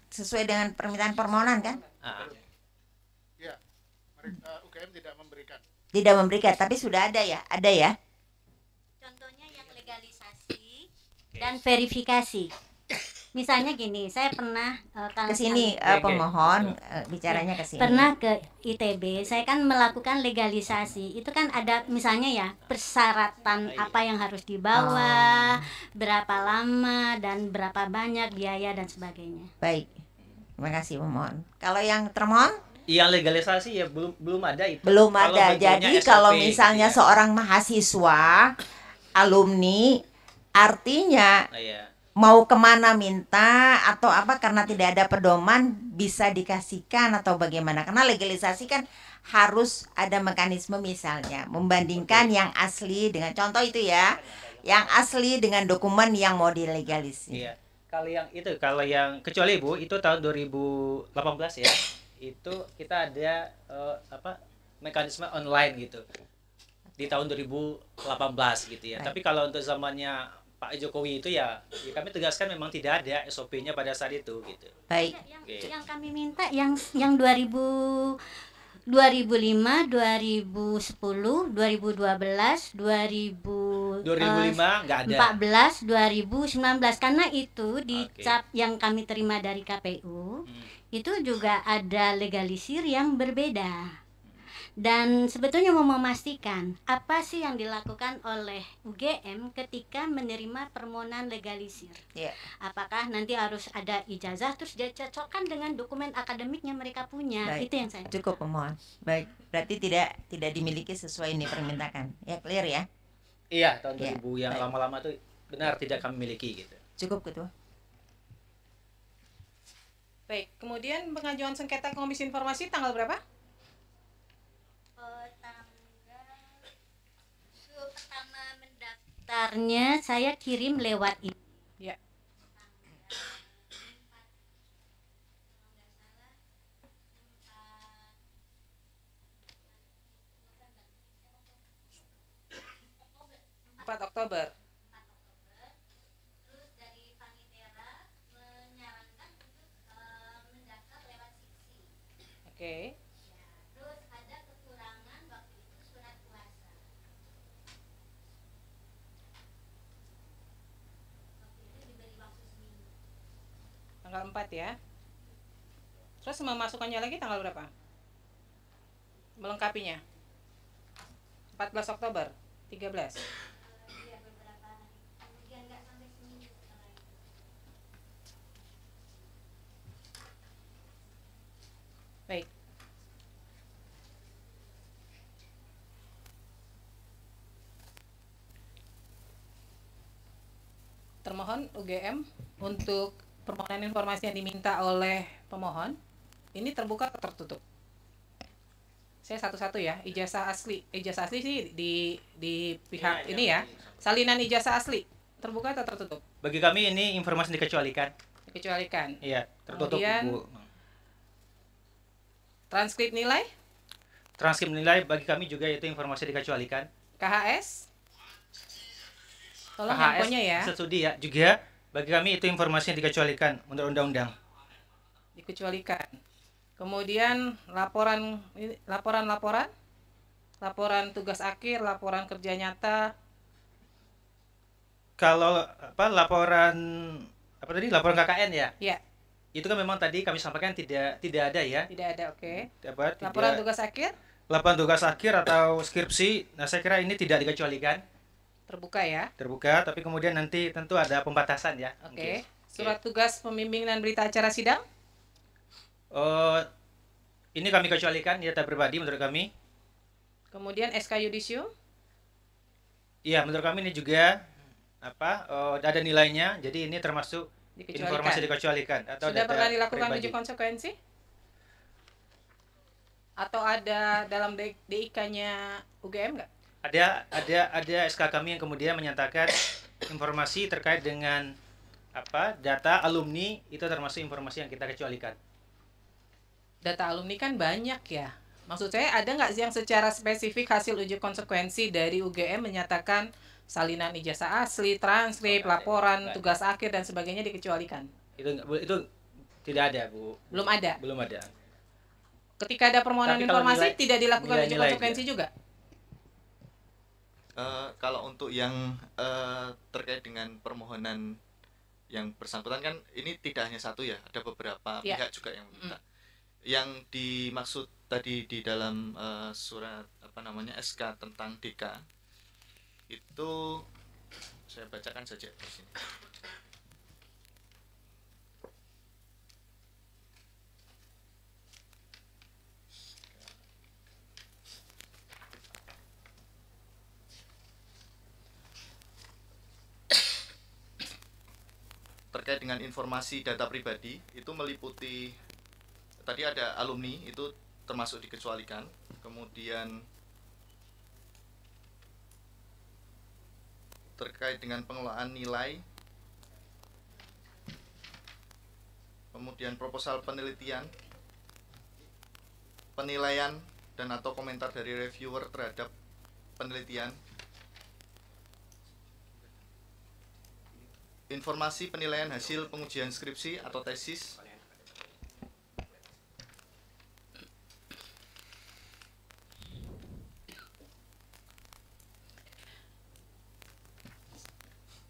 Sesuai dengan permintaan permohonan kan? Ya, UGM tidak memberikan. Tidak memberikan, tapi sudah ada ya? Ada ya? Contohnya yang legalisasi dan verifikasi. Misalnya gini, saya pernah kesini pemohon bicaranya kesini. Pernah ke ITB, saya kan melakukan legalisasi. Itu kan ada misalnya ya persyaratan apa yang harus dibawa, berapa lama dan berapa banyak biaya dan sebagainya. Baik, terima kasih pemohon. Kalau yang termohon? Yang legalisasi ya belum ada itu. Belum ada. Jadi SOP, kalau misalnya seorang mahasiswa, alumni, artinya mau kemana minta atau apa karena tidak ada pedoman bisa dikasihkan atau bagaimana? Karena legalisasi kan harus ada mekanisme misalnya membandingkan yang asli dengan contoh itu ya, yang asli dengan dokumen yang mau dilegalisir. Iya. Kalau yang kecuali Bu itu tahun 2018 ya. Itu kita ada mekanisme online gitu di tahun 2018 gitu ya. Tapi kalau untuk zamannya Pak Jokowi itu ya kami tegaskan memang tidak ada SOP-nya pada saat itu gitu. Baik. Yang kami minta yang 2018 2005, 2010, 2012, 2005 nggak ada. 2014, 2019 karena itu di Oke. cap yang kami terima dari KPU itu juga ada legalisir yang berbeda. Dan sebetulnya mau memastikan apa sih yang dilakukan oleh UGM ketika menerima permohonan legalisir. Ya. Apakah nanti harus ada ijazah terus dicocokkan dengan dokumen akademiknya mereka punya. Baik. Itu yang saya Cukup pemohon. Baik, berarti tidak dimiliki sesuai ini permintaan. Ya, clear ya? Iya, tahun Ya, 2000 yang baik. lama-lama itu benar tidak kami miliki gitu. Cukup Ketua. Baik, kemudian pengajuan sengketa Komisi Informasi tanggal berapa? pertama mendaftarnya saya kirim lewat ini. Ya. Oktober. Terus dari Panitera menyarankan untuk mendaftar lewat Siksi. Oke. Ya, terus ada kekurangan waktu itu surat kuasa. Waktu itu diberi waktu seminggu. Tanggal 4 ya. Terus memasukkannya lagi tanggal berapa? Melengkapinya. 14 Oktober, 13. Iya, beberapa hari. Kemudian nggak sampai seminggu setelah itu. Baik. Termohon UGM untuk permohonan informasi yang diminta oleh pemohon ini terbuka atau tertutup? Saya satu-satu ya. Ijazah asli sih di pihak Iya, ini ya. Salinan ijazah asli terbuka atau tertutup? Bagi kami ini informasi dikecualikan. Dikecualikan. Iya, tertutup Kemudian, Bu. Transkrip nilai Transkrip nilai bagi kami juga itu informasi dikecualikan. KHS. Tolong KHS handphonenya ya. hasil studi ya juga bagi kami itu informasi yang dikecualikan menurut undang-undang. Dikecualikan. Kemudian laporan tugas akhir, laporan kerja nyata, Kalau laporan laporan KKN ya. ya Itu kan memang tadi kami sampaikan tidak ada ya. tidak ada. Oke. Dapat Laporan tugas akhir laporan tugas akhir atau skripsi. Nah, saya kira ini tidak dikecualikan, terbuka ya. terbuka, tapi kemudian nanti tentu ada pembatasan ya. Oke. Surat tugas pembimbing dan berita acara sidang, Ini kami kecualikan ya, data pribadi menurut kami. kemudian SK Yudisium, Iya, menurut kami ini juga ada nilainya, jadi ini termasuk informasi dikecualikan atau sudah data pernah dilakukan pribadi. uji konsekuensi? Atau ada dalam DIK-nya UGM nggak? Ada SK kami yang kemudian menyatakan informasi terkait dengan data alumni itu termasuk informasi yang kita kecualikan. Data alumni kan banyak ya. Maksud saya ada nggak sih yang secara spesifik hasil uji konsekuensi dari UGM menyatakan salinan ijazah asli, transkrip, laporan, tugas akhir dan sebagainya dikecualikan? Itu tidak ada, Bu. Belum ada. Belum ada. Ketika ada permohonan Tapi kalau informasi nilai- tidak dilakukan uji nilai-nilai konsekuensi dia. juga? Kalau untuk yang terkait dengan permohonan yang bersangkutan kan ini tidak hanya satu ya, ada beberapa Ya. pihak juga yang meminta. Yang dimaksud tadi di dalam surat SK tentang DK itu saya bacakan saja di sini. Terkait dengan informasi data pribadi itu meliputi tadi ada alumni itu termasuk dikecualikan, kemudian terkait dengan pengelolaan nilai, kemudian proposal penelitian, penilaian dan atau komentar dari reviewer terhadap penelitian, informasi penilaian hasil pengujian skripsi atau tesis,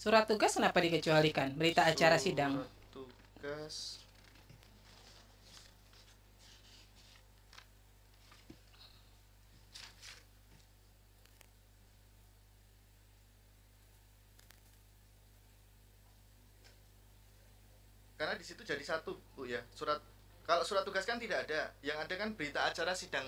Surat tugas kenapa dikecualikan? Berita acara sidang. Surat tugas. Karena di situ jadi satu, Bu ya. Kalau surat tugas kan tidak ada. Yang ada kan berita acara sidang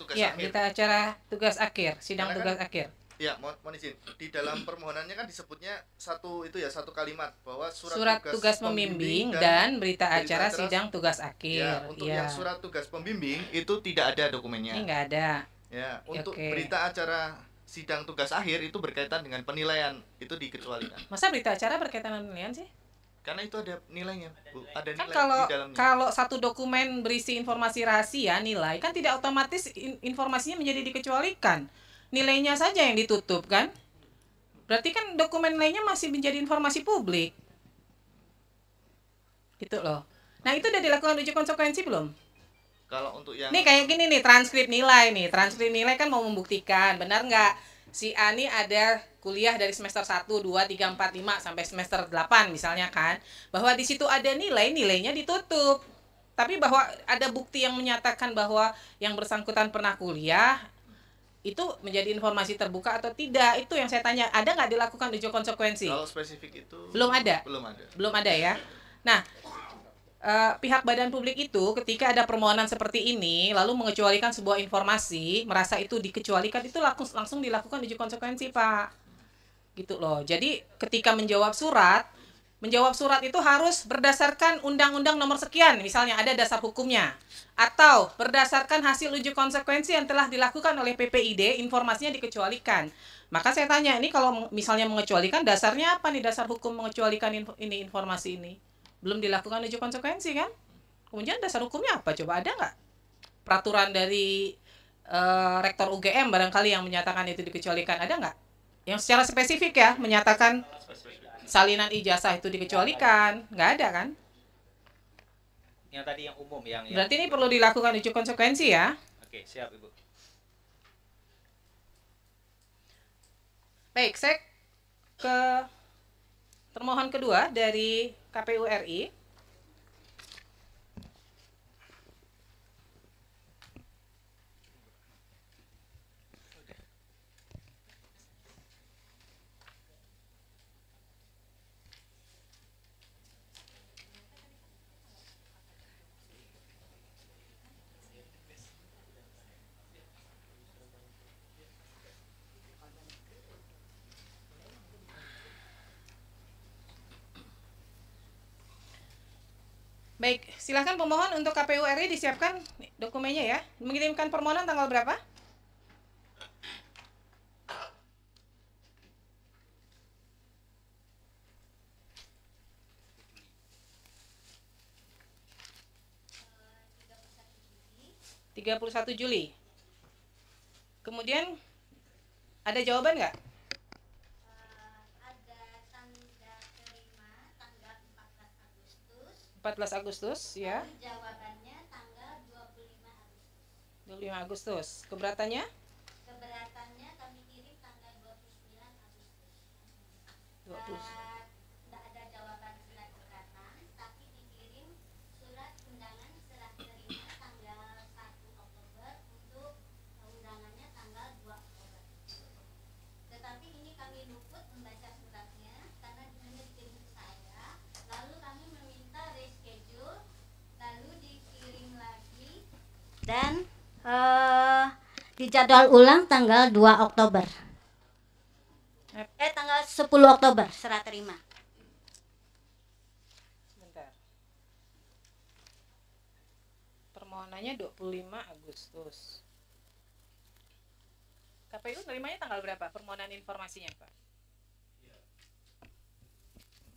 tugas Ya, akhir. berita acara tugas akhir, sidang Karena tugas kan, akhir. Ya, mohon izin. Di dalam permohonannya kan disebutnya satu kalimat bahwa Surat tugas membimbing dan berita acara sidang tugas akhir. Ya, untuk Ya. yang surat tugas pembimbing itu tidak ada dokumennya. Ini nggak ada. Ya, untuk Oke. berita acara sidang tugas akhir itu berkaitan dengan penilaian, itu dikecualikan. Masa berita acara berkaitan dengan penilaian sih? Karena itu ada nilainya, Bu. Ada Kan nilai kalau di dalamnya. kalau satu dokumen berisi informasi rahasia nilai kan tidak otomatis informasinya menjadi dikecualikan. Nilainya saja yang ditutup kan? Berarti kan dokumen lainnya masih menjadi informasi publik. Gitu loh. Nah, itu udah dilakukan uji konsekuensi belum? Kalau untuk yang Nih kayak gini nih, transkrip nilai nih. Transkrip nilai kan mau membuktikan, benar nggak? Si A nih ada kuliah dari semester 1, 2, 3, 4, 5 sampai semester 8 misalnya kan. Bahwa di situ ada nilainya ditutup. Tapi bahwa ada bukti yang menyatakan bahwa yang bersangkutan pernah kuliah, itu menjadi informasi terbuka atau tidak? Itu yang saya tanya. Ada nggak dilakukan uji konsekuensi? kalau spesifik itu Belum ada? Belum ada. Belum ada ya. Nah, pihak badan publik itu ketika ada permohonan seperti ini lalu mengecualikan sebuah informasi, merasa itu dikecualikan, itu langsung dilakukan uji konsekuensi, Pak. Gitu loh. Jadi ketika menjawab surat itu harus berdasarkan undang-undang nomor sekian, misalnya ada dasar hukumnya, atau berdasarkan hasil uji konsekuensi yang telah dilakukan oleh PPID, informasinya dikecualikan. Maka saya tanya, ini kalau misalnya mengecualikan, dasarnya apa nih dasar hukum mengecualikan informasi ini? Belum dilakukan uji konsekuensi kan? Kemudian dasar hukumnya apa? Coba ada nggak? Peraturan dari rektor UGM barangkali yang menyatakan itu dikecualikan, ada nggak? Yang secara spesifik ya menyatakan salinan ijazah itu dikecualikan, nggak ada kan? Yang tadi yang umum yang Berarti ini perlu dilakukan uji konsekuensi ya. Oke, siap Ibu. Baik, saya ke termohon kedua dari KPU RI. Baik, silakan pemohon untuk KPU RI disiapkan dokumennya ya. Mengirimkan permohonan tanggal berapa? (31 Juli). Kemudian ada jawaban nggak? Ada tanda terima tanggal 14 Agustus. 14 Agustus ya. Lalu jawabannya tanggal 25 Agustus. 25 Agustus. Keberatannya? Keberatannya kami kirim tanggal 29 Agustus. 20. Tidak ada jawaban surat keberatan, tapi dikirim surat undangan serah terima tanggal 1 Oktober untuk undangannya tanggal 2 Oktober. Tetapi ini kami luput membaca suratnya karena hanya dikirim ke saya. Lalu kami meminta reschedule, lalu dikirim lagi dan dijadwal ulang tanggal 2 Oktober. Tanggal 10 Oktober serah terima. Sebentar. Permohonannya 25 Agustus. KPU nerimanya tanggal berapa? Permohonan informasinya, Pak?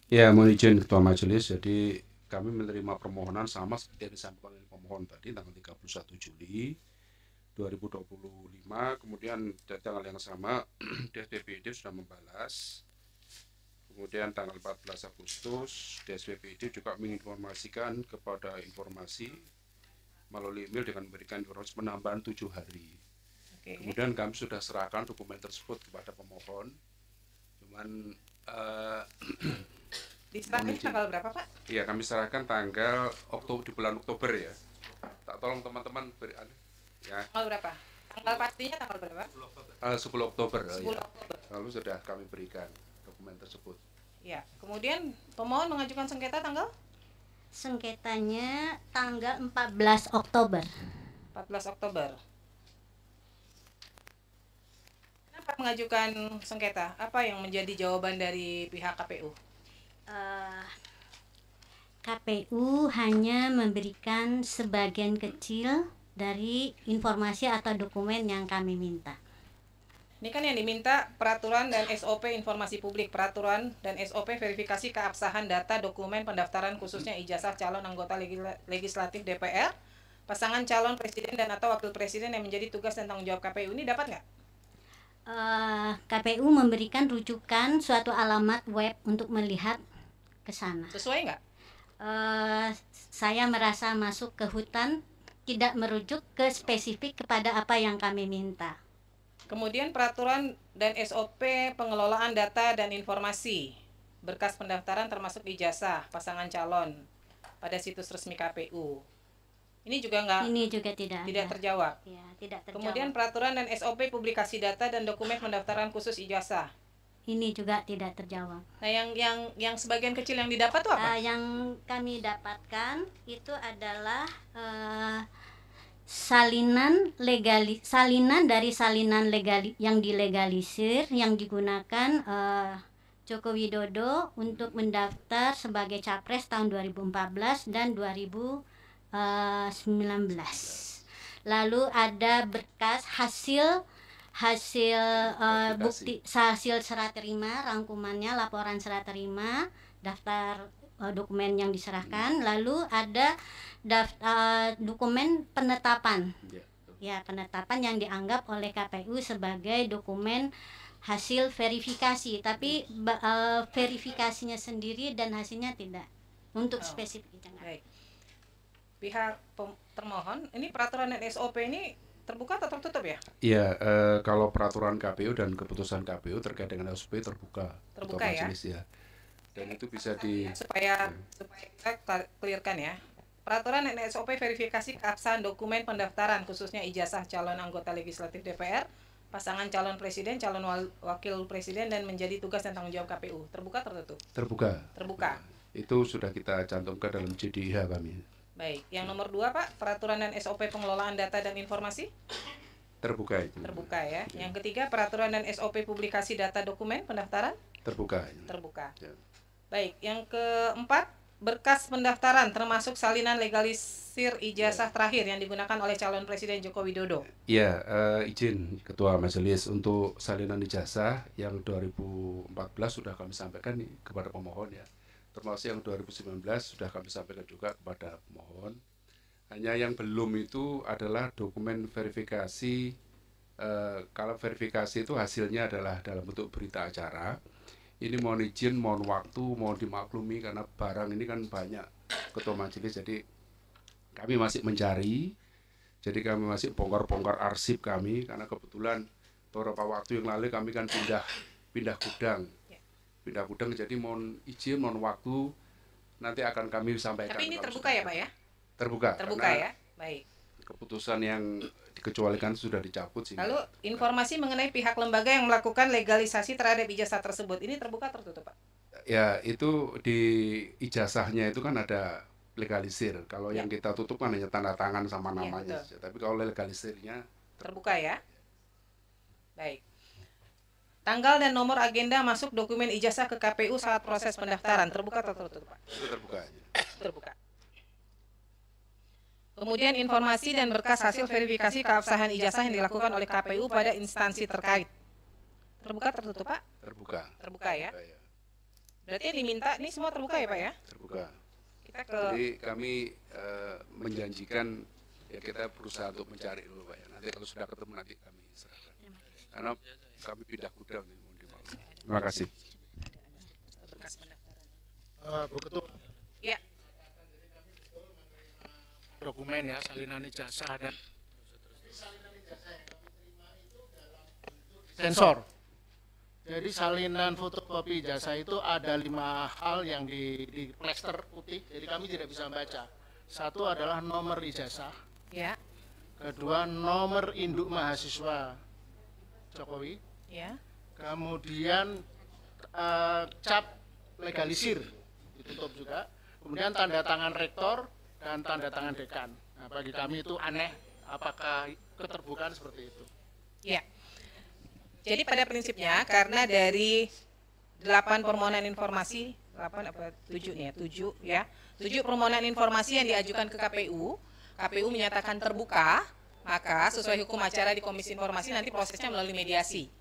Ya, mohon izin Ketua Majelis. Jadi kami menerima permohonan sama seperti yang disampaikan oleh pemohon tadi tanggal 31 Juli 2025. Kemudian di tanggal yang sama DSPPID sudah membalas. Kemudian tanggal 14 Agustus DSPPID juga menginformasikan kepada informasi melalui email dengan memberikan informasi penambahan 7 hari. Oke. Kemudian kami sudah serahkan dokumen tersebut kepada pemohon. Cuman Diserahkan tanggal berapa, Pak? Iya, kami serahkan tanggal di bulan Oktober ya. Tak tolong teman-teman ya. Tanggal berapa? Tanggal pastinya tanggal berapa? 10 Oktober. 10 ya. Oktober. Lalu sudah kami berikan dokumen tersebut. Ya, kemudian pemohon mengajukan sengketa tanggal? Sengketanya tanggal 14 Oktober. 14 Oktober. Kenapa mengajukan sengketa? Apa yang menjadi jawaban dari pihak KPU? KPU hanya memberikan sebagian kecil dari informasi atau dokumen yang kami minta. Ini kan yang diminta peraturan dan SOP informasi publik, peraturan dan SOP verifikasi keabsahan data dokumen pendaftaran khususnya ijazah calon anggota legislatif DPR, pasangan calon presiden dan atau wakil presiden yang menjadi tugas dan tanggung jawab KPU. Ini dapat nggak? KPU memberikan rujukan suatu alamat web untuk melihat ke sana. Sesuai nggak? Saya merasa masuk ke hutan, tidak merujuk ke spesifik kepada apa yang kami minta. Kemudian peraturan dan SOP pengelolaan data dan informasi, berkas pendaftaran termasuk ijazah pasangan calon pada situs resmi KPU. Ini juga nggak? Ini juga tidak terjawab. Ya, tidak terjawab. Kemudian peraturan dan SOP publikasi data dan dokumen pendaftaran khusus ijazah. Ini juga tidak terjawab. Nah, yang sebagian kecil yang didapat itu apa? Yang kami dapatkan itu adalah salinan dari salinan yang dilegalisir yang digunakan Joko Widodo untuk mendaftar sebagai capres tahun 2014 dan 2019. Lalu ada berkas hasil bukti hasil serah terima, rangkumannya, laporan serah terima, daftar dokumen yang diserahkan, lalu ada dokumen penetapan. Ya, penetapan yang dianggap oleh KPU sebagai dokumen hasil verifikasi, tapi verifikasinya sendiri dan hasilnya tidak untuk spesifik. Baik. Pihak termohon, ini peraturan dan SOP ini terbuka atau tertutup ya? Iya, kalau peraturan KPU dan keputusan KPU terkait dengan SOP terbuka ya? Ya. Dan itu bisa supaya kita clearkan ya. Peraturan dan SOP verifikasi keabsahan dokumen pendaftaran khususnya ijazah calon anggota legislatif DPR, pasangan calon presiden, calon wakil presiden dan menjadi tugas dan tanggung jawab KPU. Terbuka tertutup? Terbuka. Itu sudah kita cantumkan dalam JDIH kami. Baik, yang nomor 2 Pak, peraturan dan SOP pengelolaan data dan informasi? Terbuka itu. Terbuka ya. Yang ketiga, peraturan dan SOP publikasi data dokumen pendaftaran? Terbuka. Terbuka. Ya. Baik, yang keempat, berkas pendaftaran termasuk salinan legalisir ijazah terakhir yang digunakan oleh calon presiden Joko Widodo. Iya, izin Ketua Majelis untuk salinan ijazah yang 2014 sudah kami sampaikan kepada pemohon ya. Termasuk yang 2019 sudah kami sampaikan juga kepada pemohon. Hanya yang belum itu adalah dokumen verifikasi. Kalau verifikasi itu hasilnya adalah dalam bentuk berita acara. Ini mohon izin, mohon waktu, mohon dimaklumi karena barang ini kan banyak Ketua Majelis. Jadi kami masih mencari. Jadi kami masih bongkar-bongkar arsip kami karena kebetulan beberapa waktu yang lalu kami kan pindah gudang. Jadi mohon izin, mohon waktu, nanti akan kami sampaikan. Tapi ini terbuka ya Pak ya? Terbuka ya, baik. Keputusan yang dikecualikan sudah dicabut sih. Lalu informasi mengenai pihak lembaga yang melakukan legalisasi terhadap ijazah tersebut, ini terbuka tertutup Pak? Ya, itu di ijazahnya itu kan ada legalisir. Kalau yang kita tutup kan hanya tanda tangan sama namanya saja. Tapi kalau legalisirnya terbuka ya? Baik. Tanggal dan nomor agenda masuk dokumen ijazah ke KPU saat proses pendaftaran terbuka atau tertutup Pak? Itu terbuka. Terbuka. Kemudian informasi dan berkas hasil verifikasi keabsahan ijazah yang dilakukan oleh KPU pada instansi terkait. Terbuka tertutup Pak? Terbuka ya? Berarti yang diminta ini semua terbuka ya Pak ya? Terbuka. Jadi kami menjanjikan ya kita berusaha untuk mencari dulu Pak ya. Nanti kalau sudah ketemu nanti kami serahkan. Karena kami pindah gudang nih. Terima kasih. Bu Ketua. Ya. Dokumen ya, salinan ijazah dan sensor. Jadi salinan fotokopi ijazah itu ada 5 hal yang di plester putih, jadi kami tidak bisa membaca. Satu adalah nomor ijazah. Ya. Kedua, nomor induk mahasiswa Jokowi. Ya. Kemudian cap legalisir ditutup juga. Kemudian tanda tangan rektor dan tanda tangan dekan. Nah, bagi kami itu aneh, apakah keterbukaan seperti itu? Ya. Jadi pada prinsipnya karena dari 8 permohonan informasi, 8 apa 7 nih ya, 7 ya. 7 permohonan informasi yang diajukan ke KPU, KPU menyatakan terbuka, maka sesuai hukum acara di Komisi Informasi nanti prosesnya melalui mediasi.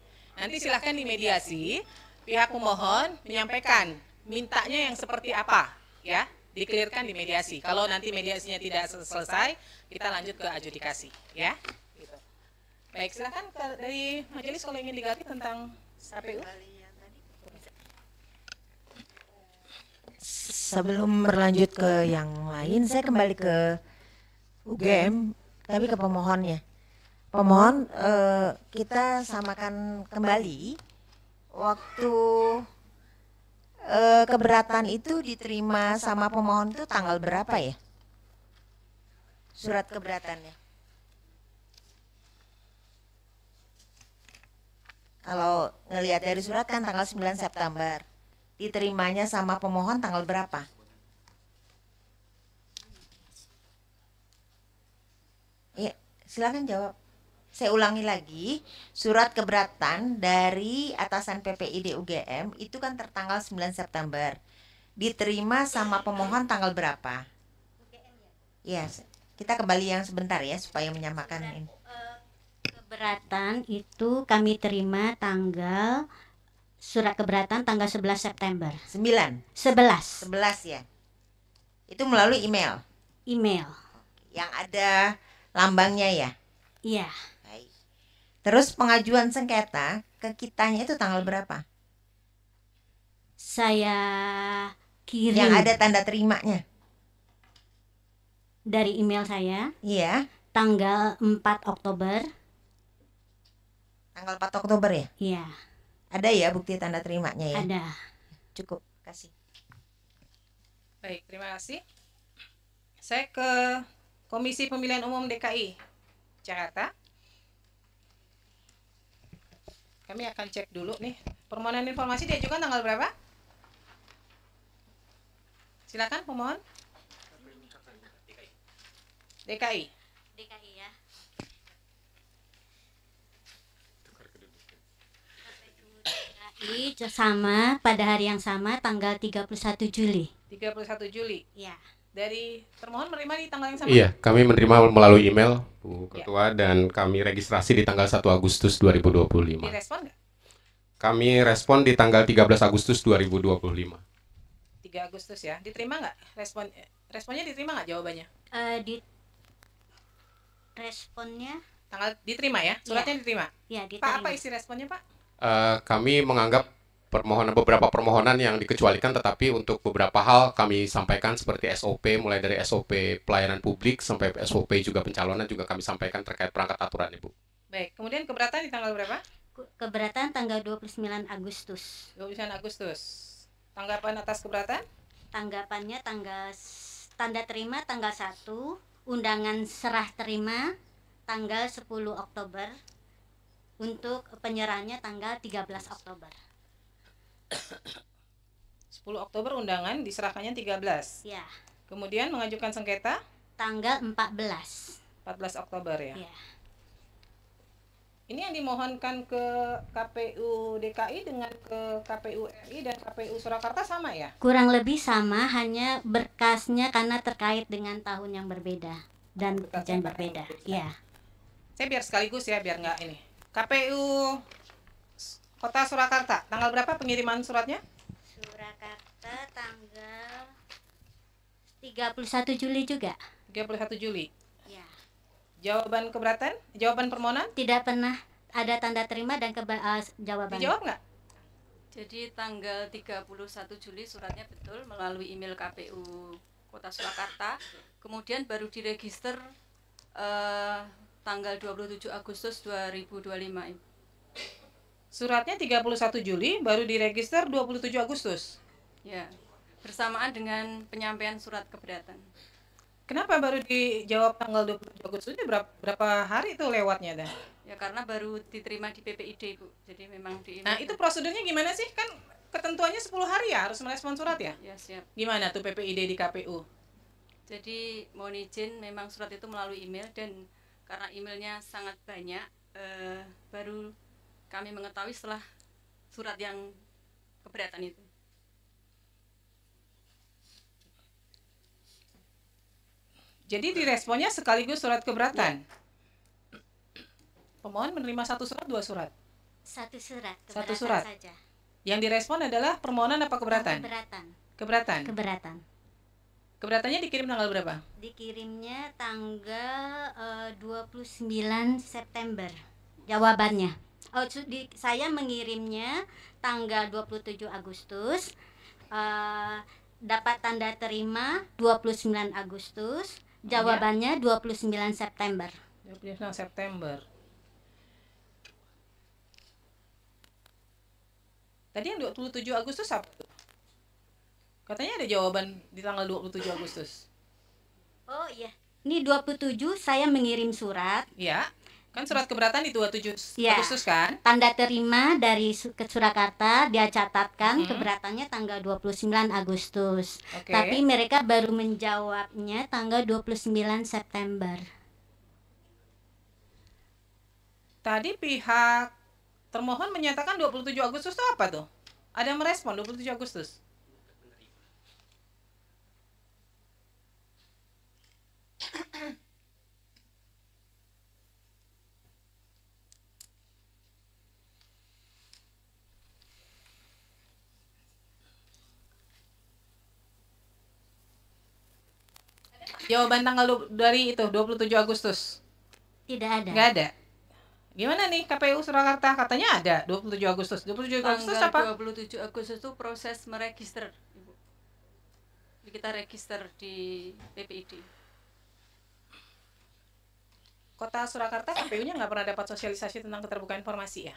Nanti silahkan di mediasi, pihak pemohon menyampaikan mintanya yang seperti apa, ya, dikelirkan di mediasi. Kalau nanti mediasinya tidak selesai, kita lanjut ke adjudikasi, ya. Gitu. Baik, silahkan dari majelis kalau ingin diganti tentang KPU. Sebelum berlanjut ke yang lain, saya kembali ke UGM, tapi ke pemohonnya. Pemohon, kita samakan kembali waktu keberatan itu diterima sama pemohon itu tanggal berapa ya? Surat keberatannya. Kalau ngelihat dari surat kan tanggal 9 September. Diterimanya sama pemohon tanggal berapa? Iya, silakan jawab. Saya ulangi lagi, surat keberatan dari atasan PPID UGM itu kan tertanggal 9 September. Diterima sama pemohon tanggal berapa? Iya, kita kembali yang sebentar ya supaya menyamakan ini. Keberatan itu kami terima tanggal surat keberatan tanggal 11 September. 9. 11. 11 ya. Itu melalui email. Email. Yang ada lambangnya ya. Iya. Baik. Terus pengajuan sengketa ke kitanya itu tanggal berapa? Saya kirim. Yang ada tanda terimanya. Dari email saya. Iya. Tanggal 4 Oktober. Tanggal 4 Oktober ya? Iya. Ada ya bukti tanda terimanya ya? Ada. Cukup, kasih. Baik, terima kasih. Saya ke Komisi Pemilihan Umum DKI Jakarta. Kami akan cek dulu nih. Permohonan informasi diajukan tanggal berapa? Silakan pemohon. DKI. DKI ya. DKI sama pada hari yang sama tanggal 31 Juli. 31 Juli. Ya. Dari termohon menerima di tanggal yang sama? Iya, kami menerima melalui email Bu Ketua dan kami registrasi di tanggal 1 Agustus 2025. Direspon nggak? Kami respon di tanggal 13 Agustus 2025. 3 Agustus ya. Diterima nggak? Responnya diterima nggak jawabannya? Di responnya tanggal diterima ya? Suratnya diterima? Ya, Pak, apa isi responnya Pak? Kami menganggap beberapa permohonan yang dikecualikan, tetapi untuk beberapa hal kami sampaikan seperti SOP, mulai dari SOP pelayanan publik sampai SOP juga pencalonan juga kami sampaikan terkait perangkat aturan Ibu. Baik, kemudian keberatan di tanggal berapa? Keberatan tanggal 29 Agustus. 29 Agustus. Tanggapan atas keberatan? Tanggapannya tanda terima tanggal 1, undangan serah terima tanggal 10 Oktober. Untuk penyerahannya tanggal 13 Oktober. 10 Oktober undangan diserahkannya 13. Ya. Kemudian mengajukan sengketa tanggal 14 Oktober ya. Ya. Ini yang dimohonkan ke KPU DKI dengan ke KPU RI dan KPU Surakarta sama ya? Kurang lebih sama, hanya berkasnya karena terkait dengan tahun yang berbeda dan pekerjaan berbeda. Ya. Saya biar sekaligus ya, biar nggak ini. KPU Kota Surakarta, tanggal berapa pengiriman suratnya? Surakarta tanggal 31 Juli juga. 31 Juli. Ya. Jawaban keberatan? Jawaban permohonan? Tidak pernah ada tanda terima dan jawaban. Dijawab nggak? Jadi tanggal 31 Juli suratnya betul melalui email KPU Kota Surakarta. Kemudian baru diregister tanggal 27 Agustus 2025. Suratnya 31 Juli, baru diregister 27 Agustus. Ya, bersamaan dengan penyampaian surat keberatan. Kenapa baru dijawab tanggal 27 Agustus? Ini berapa hari itu lewatnya dah? Ya karena baru diterima di PPID, Bu. Jadi memang di Nah, itu prosedurnya gimana sih? Kan ketentuannya 10 hari ya harus merespon surat ya? Ya, siap. Gimana tuh PPID di KPU? Jadi mohon izin, memang surat itu melalui email, dan karena emailnya sangat banyak, baru kami mengetahui setelah surat yang keberatan itu. Jadi diresponnya sekaligus surat keberatan? Ya. Pemohon menerima satu surat, dua surat? Satu surat, satu surat saja. Yang direspon adalah permohonan apa keberatan? Keberatan. Keberatan? Keberatan. Keberatannya dikirim tanggal berapa? Dikirimnya tanggal 29 September. Jawabannya. Saya mengirimnya tanggal 27 Agustus. Dapat tanda terima 29 Agustus. Jawabannya 29 September. 29 September. Tadi yang 27 Agustus apa tuh? Katanya ada jawaban di tanggal 27 Agustus. Oh iya. Ini 27 saya mengirim surat. Iya. Kan surat keberatan di 27 ya. Agustus kan? Tanda terima dari ke Surakarta, dia catatkan keberatannya tanggal 29 Agustus. Tapi mereka baru menjawabnya tanggal 29 September. Tadi pihak termohon menyatakan 27 Agustus itu apa tuh? Ada merespon 27 Agustus? Jawaban tanggal dari itu 27 Agustus? Tidak ada. Nggak ada. Gimana nih KPU Surakarta? Katanya ada 27 Agustus. 27 Agustus apa? 27 Agustus itu proses meregister, Ibu. Kita register di PPID. Kota Surakarta KPU-nya nggak pernah dapat sosialisasi tentang keterbukaan informasi ya?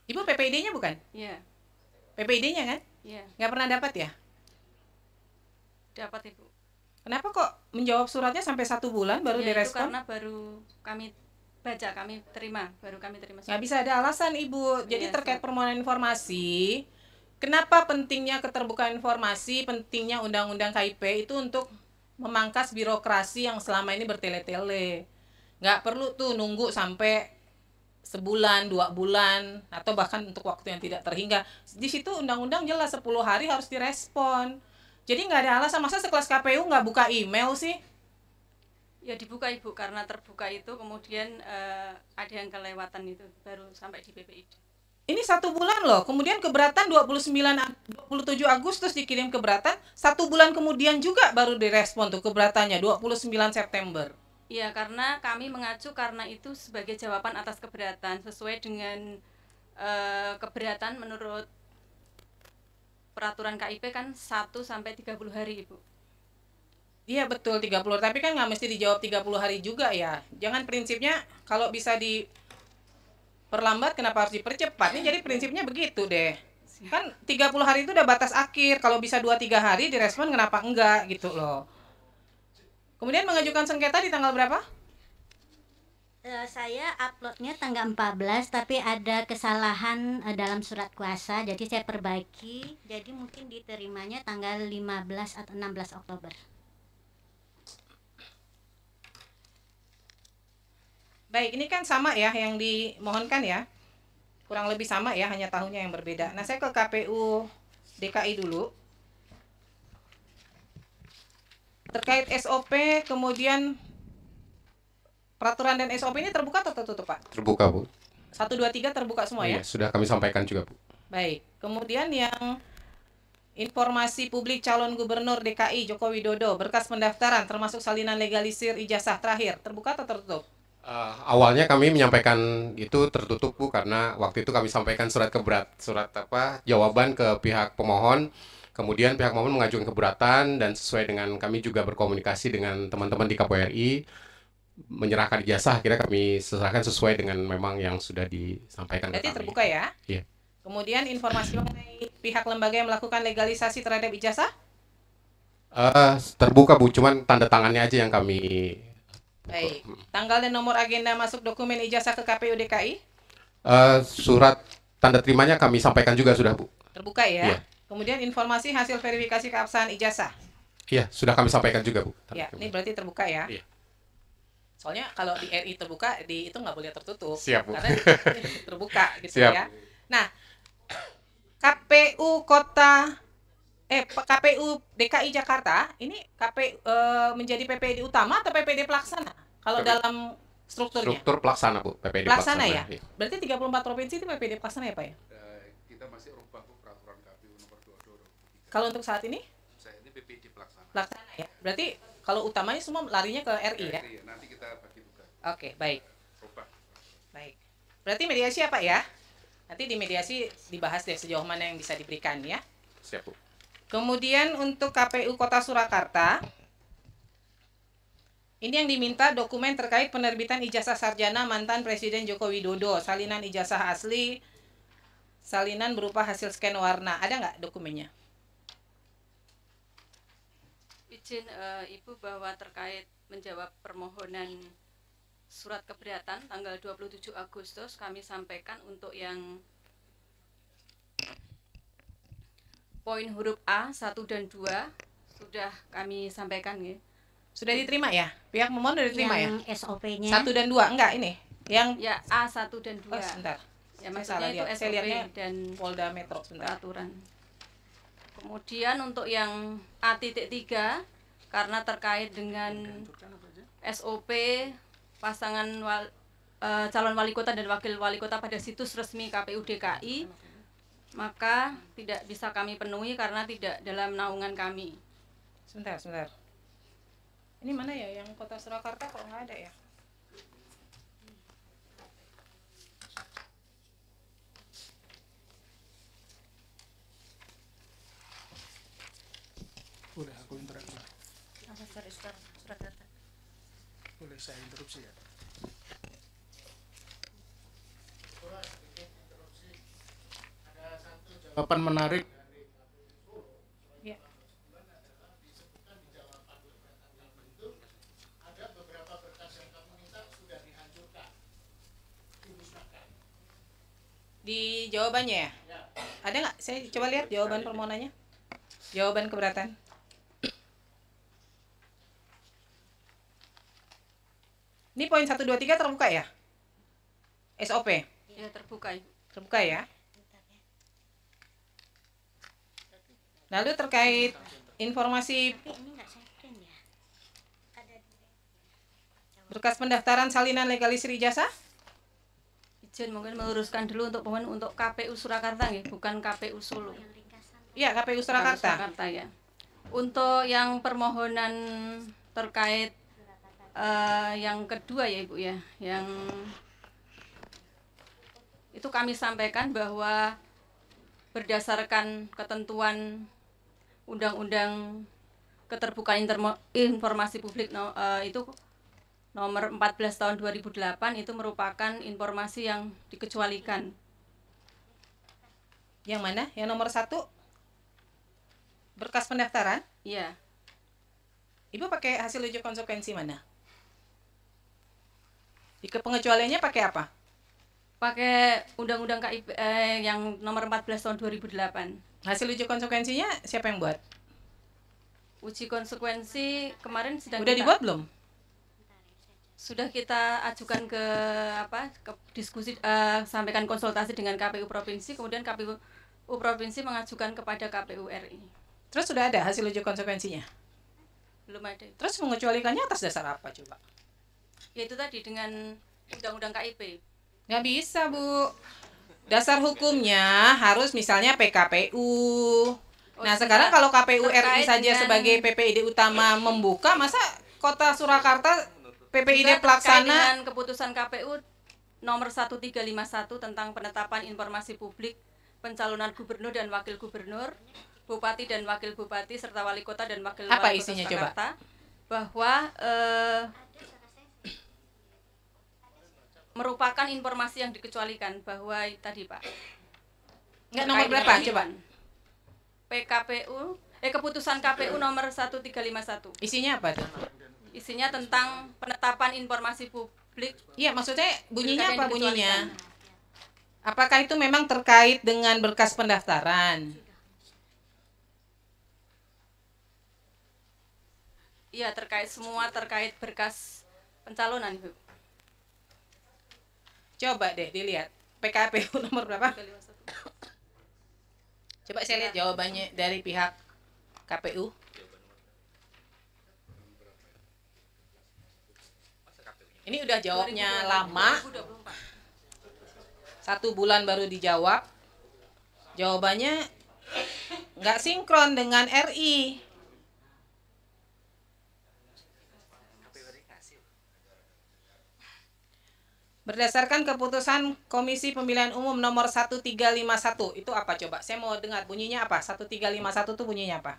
Ibu PPID-nya bukan? Iya. PPID-nya kan? Iya. Nggak pernah dapat ya? Dapat, Ibu. Kenapa kok menjawab suratnya sampai 1 bulan baru direspon? Itu karena baru kami baca, kami terima, baru kami terima. Nggak bisa ada alasan, Ibu. Jadi terkait permohonan informasi, kenapa pentingnya keterbukaan informasi, pentingnya undang-undang KIP itu untuk memangkas birokrasi yang selama ini bertele-tele. Nggak perlu tuh nunggu sampai sebulan, 2 bulan, atau bahkan untuk waktu yang tidak terhingga. Di situ undang-undang jelas 10 hari harus direspon. Jadi nggak ada alasan, masa sekelas KPU nggak buka email sih? Ya dibuka, Ibu, karena terbuka itu kemudian ada yang kelewatan itu, baru sampai di PPID. Ini 1 bulan loh, kemudian keberatan 27 Agustus dikirim keberatan, 1 bulan kemudian juga baru direspon tuh keberatannya 29 September. Iya, karena kami mengacu karena itu sebagai jawaban atas keberatan sesuai dengan keberatan menurut peraturan KIP kan 1 sampai 30 hari, Ibu. Iya betul 30, tapi kan nggak mesti dijawab 30 hari juga ya. Jangan prinsipnya kalau bisa diperlambat kenapa harus dipercepat. Ini jadi prinsipnya begitu deh. Kan 30 hari itu udah batas akhir. Kalau bisa 2-3 hari direspon kenapa enggak gitu loh. Kemudian mengajukan sengketa di tanggal berapa? Saya uploadnya tanggal 14, tapi ada kesalahan dalam surat kuasa, jadi saya perbaiki. Jadi mungkin diterimanya tanggal 15 atau 16 Oktober. Baik, ini kan sama ya yang dimohonkan ya. Kurang lebih sama ya, hanya tahunnya yang berbeda. Nah, saya ke KPU DKI dulu. Terkait SOP, kemudian peraturan dan SOP ini terbuka atau tertutup, Pak? Terbuka, Bu. 1, 2, 3 terbuka semua ya? Iya, sudah kami sampaikan juga, Bu. Baik, kemudian yang informasi publik calon gubernur DKI Joko Widodo, berkas pendaftaran termasuk salinan legalisir ijazah terakhir, terbuka atau tertutup? Awalnya kami menyampaikan itu tertutup, Bu, karena waktu itu kami sampaikan jawaban ke pihak pemohon. Kemudian pihak pemohon mengajukan keberatan dan sesuai dengan kami juga berkomunikasi dengan teman-teman di KPRI. menyerahkan ijazah akhirnya kami serahkan sesuai dengan memang yang sudah disampaikan ke Berarti kami. terbuka ya? Iya. Kemudian informasi mengenai pihak lembaga yang melakukan legalisasi terhadap ijazah? Terbuka Bu, cuman tanda tangannya aja yang kami. Baik. Tanggal dan nomor agenda masuk dokumen ijazah ke KPU DKI? Surat tanda terimanya kami sampaikan juga sudah Bu. Terbuka ya? Iya. Kemudian informasi hasil verifikasi keabsahan ijazah? Iya, sudah kami sampaikan juga Bu. Ya, ini berarti terbuka ya? Iya. Soalnya kalau di RI terbuka, di itu nggak boleh tertutup. Siap, Bu. Karena terbuka gitu Siap. ya. Nah, KPU KPU DKI Jakarta ini menjadi PPD utama atau PPD pelaksana? Kalau dalam strukturnya? Struktur pelaksana Bu, PPD Pelaksana ya? Iya. Berarti 34 provinsi itu PPD pelaksana ya Pak ya? Kita masih rubah Bu peraturan KPU nomor 22. Kalau untuk saat ini? Saya ini PPD pelaksana. Pelaksana ya? Berarti kalau utamanya semua larinya ke RI ya? RI, nanti kita bagi tugas. Oke, baik. Rubah. Baik. Berarti mediasi apa ya? Nanti di mediasi dibahas deh sejauh mana yang bisa diberikan ya. Siap Bu. Kemudian untuk KPU Kota Surakarta, ini yang diminta dokumen terkait penerbitan ijazah sarjana mantan Presiden Joko Widodo, salinan ijazah asli, salinan berupa hasil scan warna. Ada nggak dokumennya? Izin Ibu bahwa terkait menjawab permohonan surat keberatan tanggal 27 Agustus kami sampaikan untuk yang poin huruf A 1 dan 2 sudah kami sampaikan ya. Sudah diterima ya? Pihak pemohon sudah diterima Yang ya? SOP-nya 1 dan 2 enggak ini? Yang Ya A1 dan 2. Oh, sebentar. Ya Saya maksudnya salah itu lihat. Saya SOP lihatnya dan Polda Metro sebentar. peraturan. Kemudian untuk yang A.3 karena terkait dengan SOP pasangan calon wali kota dan wakil wali kota pada situs resmi KPU DKI, maka tidak bisa kami penuhi karena tidak dalam naungan kami. Sebentar. Ini mana ya yang Kota Surakarta kok nggak ada ya? Boleh aku interaksi. Boleh saya interupsi ya? Ada satu jawaban menarik. Ya. Ada beberapa berkas yang kami minta sudah dihancurkan, dimusnahkan. Di jawabannya ya? Ada nggak? Saya coba lihat jawaban permohonannya. Jawaban keberatan. Ini poin 1, 2, 3 terbuka ya? SOP? Ya terbuka. Terbuka ya? Lalu terkait informasi Tapi ini nggak saya print ya. berkas pendaftaran salinan legalisir ijazah? Izin mungkin meluruskan dulu untuk pemohon untuk KPU Surakarta ya, bukan KPU Solo. Iya, KPU Surakarta. Surakarta ya. Untuk yang permohonan terkait yang kedua ya Ibu ya, yang itu kami sampaikan bahwa berdasarkan ketentuan Undang-Undang Keterbukaan Informasi Publik itu nomor 14 tahun 2008 itu merupakan informasi yang dikecualikan. Yang mana? Yang nomor 1? Berkas pendaftaran? Iya. Ibu pakai hasil uji konsekuensi mana? Di pengecualiannya pakai apa? Pakai Undang-Undang KIP yang nomor 14 tahun 2008. Hasil uji konsekuensinya siapa yang buat? Uji konsekuensi kemarin Udah dibuat belum? Sudah kita ajukan ke diskusi, sampaikan konsultasi dengan KPU provinsi, kemudian KPU provinsi mengajukan kepada KPU RI. Terus sudah ada hasil uji konsekuensinya? Belum ada. Terus mengecualikannya atas dasar apa coba? Yaitu tadi dengan Undang-Undang KIP. Nggak bisa Bu. Dasar hukumnya harus misalnya PKPU. Nah sekarang kalau KPU RI saja sebagai PPID utama membuka, masa Kota Surakarta PPID pelaksana dengan keputusan KPU nomor 1351 tentang penetapan informasi publik pencalonan gubernur dan wakil gubernur, bupati dan wakil bupati serta wali kota dan wakil wali kota isinya Surakarta, coba? bahwa merupakan informasi yang dikecualikan bahwa tadi Pak. Enggak, nomor berapa? Coba. Keputusan KPU nomor 1351. Isinya apa tuh? Isinya tentang penetapan informasi publik. Iya, maksudnya bunyinya apa bunyinya? Apakah itu memang terkait dengan berkas pendaftaran? Iya, terkait berkas pencalonan, Ibu. Coba deh dilihat PKPU nomor berapa? Coba saya lihat jawabannya dari pihak KPU. Ini udah jawabnya lama. 1 bulan baru dijawab. Jawabannya nggak sinkron dengan RI. Berdasarkan keputusan Komisi Pemilihan Umum nomor 1351, itu apa coba? Saya mau dengar bunyinya apa? 1351 itu bunyinya apa?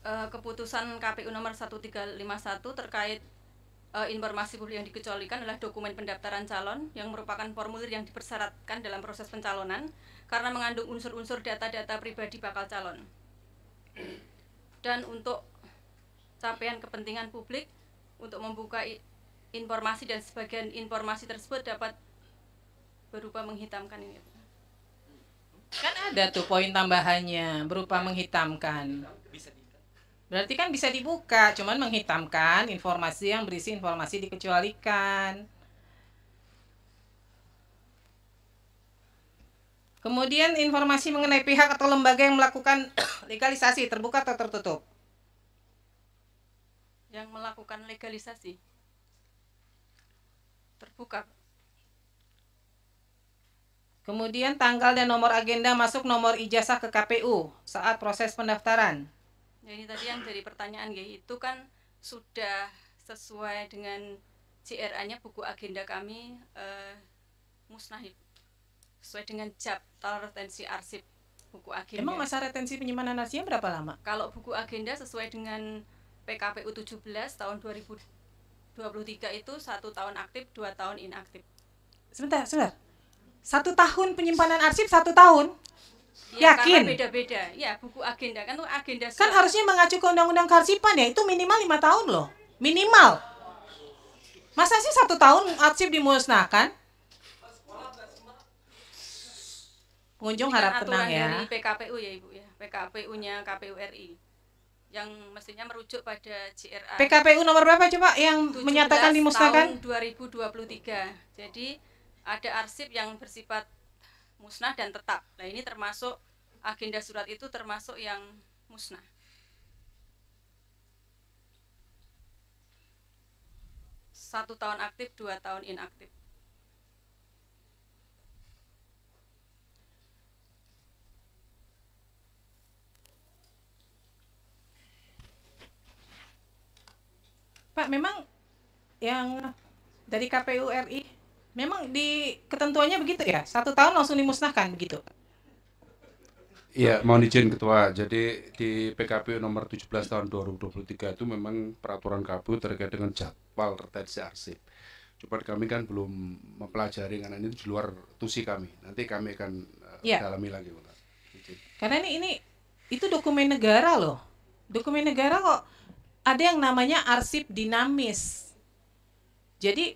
Keputusan KPU nomor 1351 terkait informasi publik yang dikecualikan adalah dokumen pendaftaran calon yang merupakan formulir yang dipersyaratkan dalam proses pencalonan karena mengandung unsur-unsur data-data pribadi bakal calon. Dan untuk capaian kepentingan publik untuk membuka informasi dan sebagian informasi tersebut dapat berupa menghitamkan ini. Kan ada tuh poin tambahannya berupa menghitamkan. Berarti kan bisa dibuka, cuman menghitamkan informasi yang berisi informasi dikecualikan. Kemudian informasi mengenai pihak atau lembaga yang melakukan legalisasi terbuka atau tertutup? Yang melakukan legalisasi terbuka. Kemudian tanggal dan nomor agenda masuk nomor ijazah ke KPU saat proses pendaftaran. Ya, ini tadi yang dari pertanyaan ya, itu kan sudah sesuai dengan CRA-nya buku agenda kami musnah sesuai dengan jadwal retensi arsip buku agenda. Emang masa retensi penyimpanan arsipnya berapa lama? Kalau buku agenda sesuai dengan PKPU 17 tahun 2023 itu 1 tahun aktif, 2 tahun inaktif. Sebentar. 1 tahun penyimpanan arsip 1 tahun? Ya, yakin? Karena beda-beda. Ya, buku agenda kan tuh agenda. Kan harusnya mengacu ke Undang-Undang Kearsipan ya, itu minimal 5 tahun loh. Minimal. Masa sih 1 tahun arsip dimusnahkan? Pengunjung harap tenang ya. Dari PKPU ya Ibu ya, PKPU-nya KPU RI. Yang mestinya merujuk pada CRA. PKPU nomor berapa coba yang menyatakan dimusnahkan? Tahun 2023. Jadi ada arsip yang bersifat musnah dan tetap. Nah, ini termasuk agenda surat itu termasuk yang musnah. Satu tahun aktif, 2 tahun inaktif. Pak, memang yang dari KPU RI memang di ketentuannya begitu ya? 1 tahun langsung dimusnahkan begitu? Iya, mohon izin Ketua. Jadi di PKPU nomor 17 tahun 2023 itu memang peraturan KPU terkait dengan jadwal retensi arsip. Cuma kami kan belum mempelajari karena ini di luar tusi kami. Nanti kami akan dalami lagi. Karena ini itu dokumen negara loh. Dokumen negara kok ada yang namanya arsip dinamis. Jadi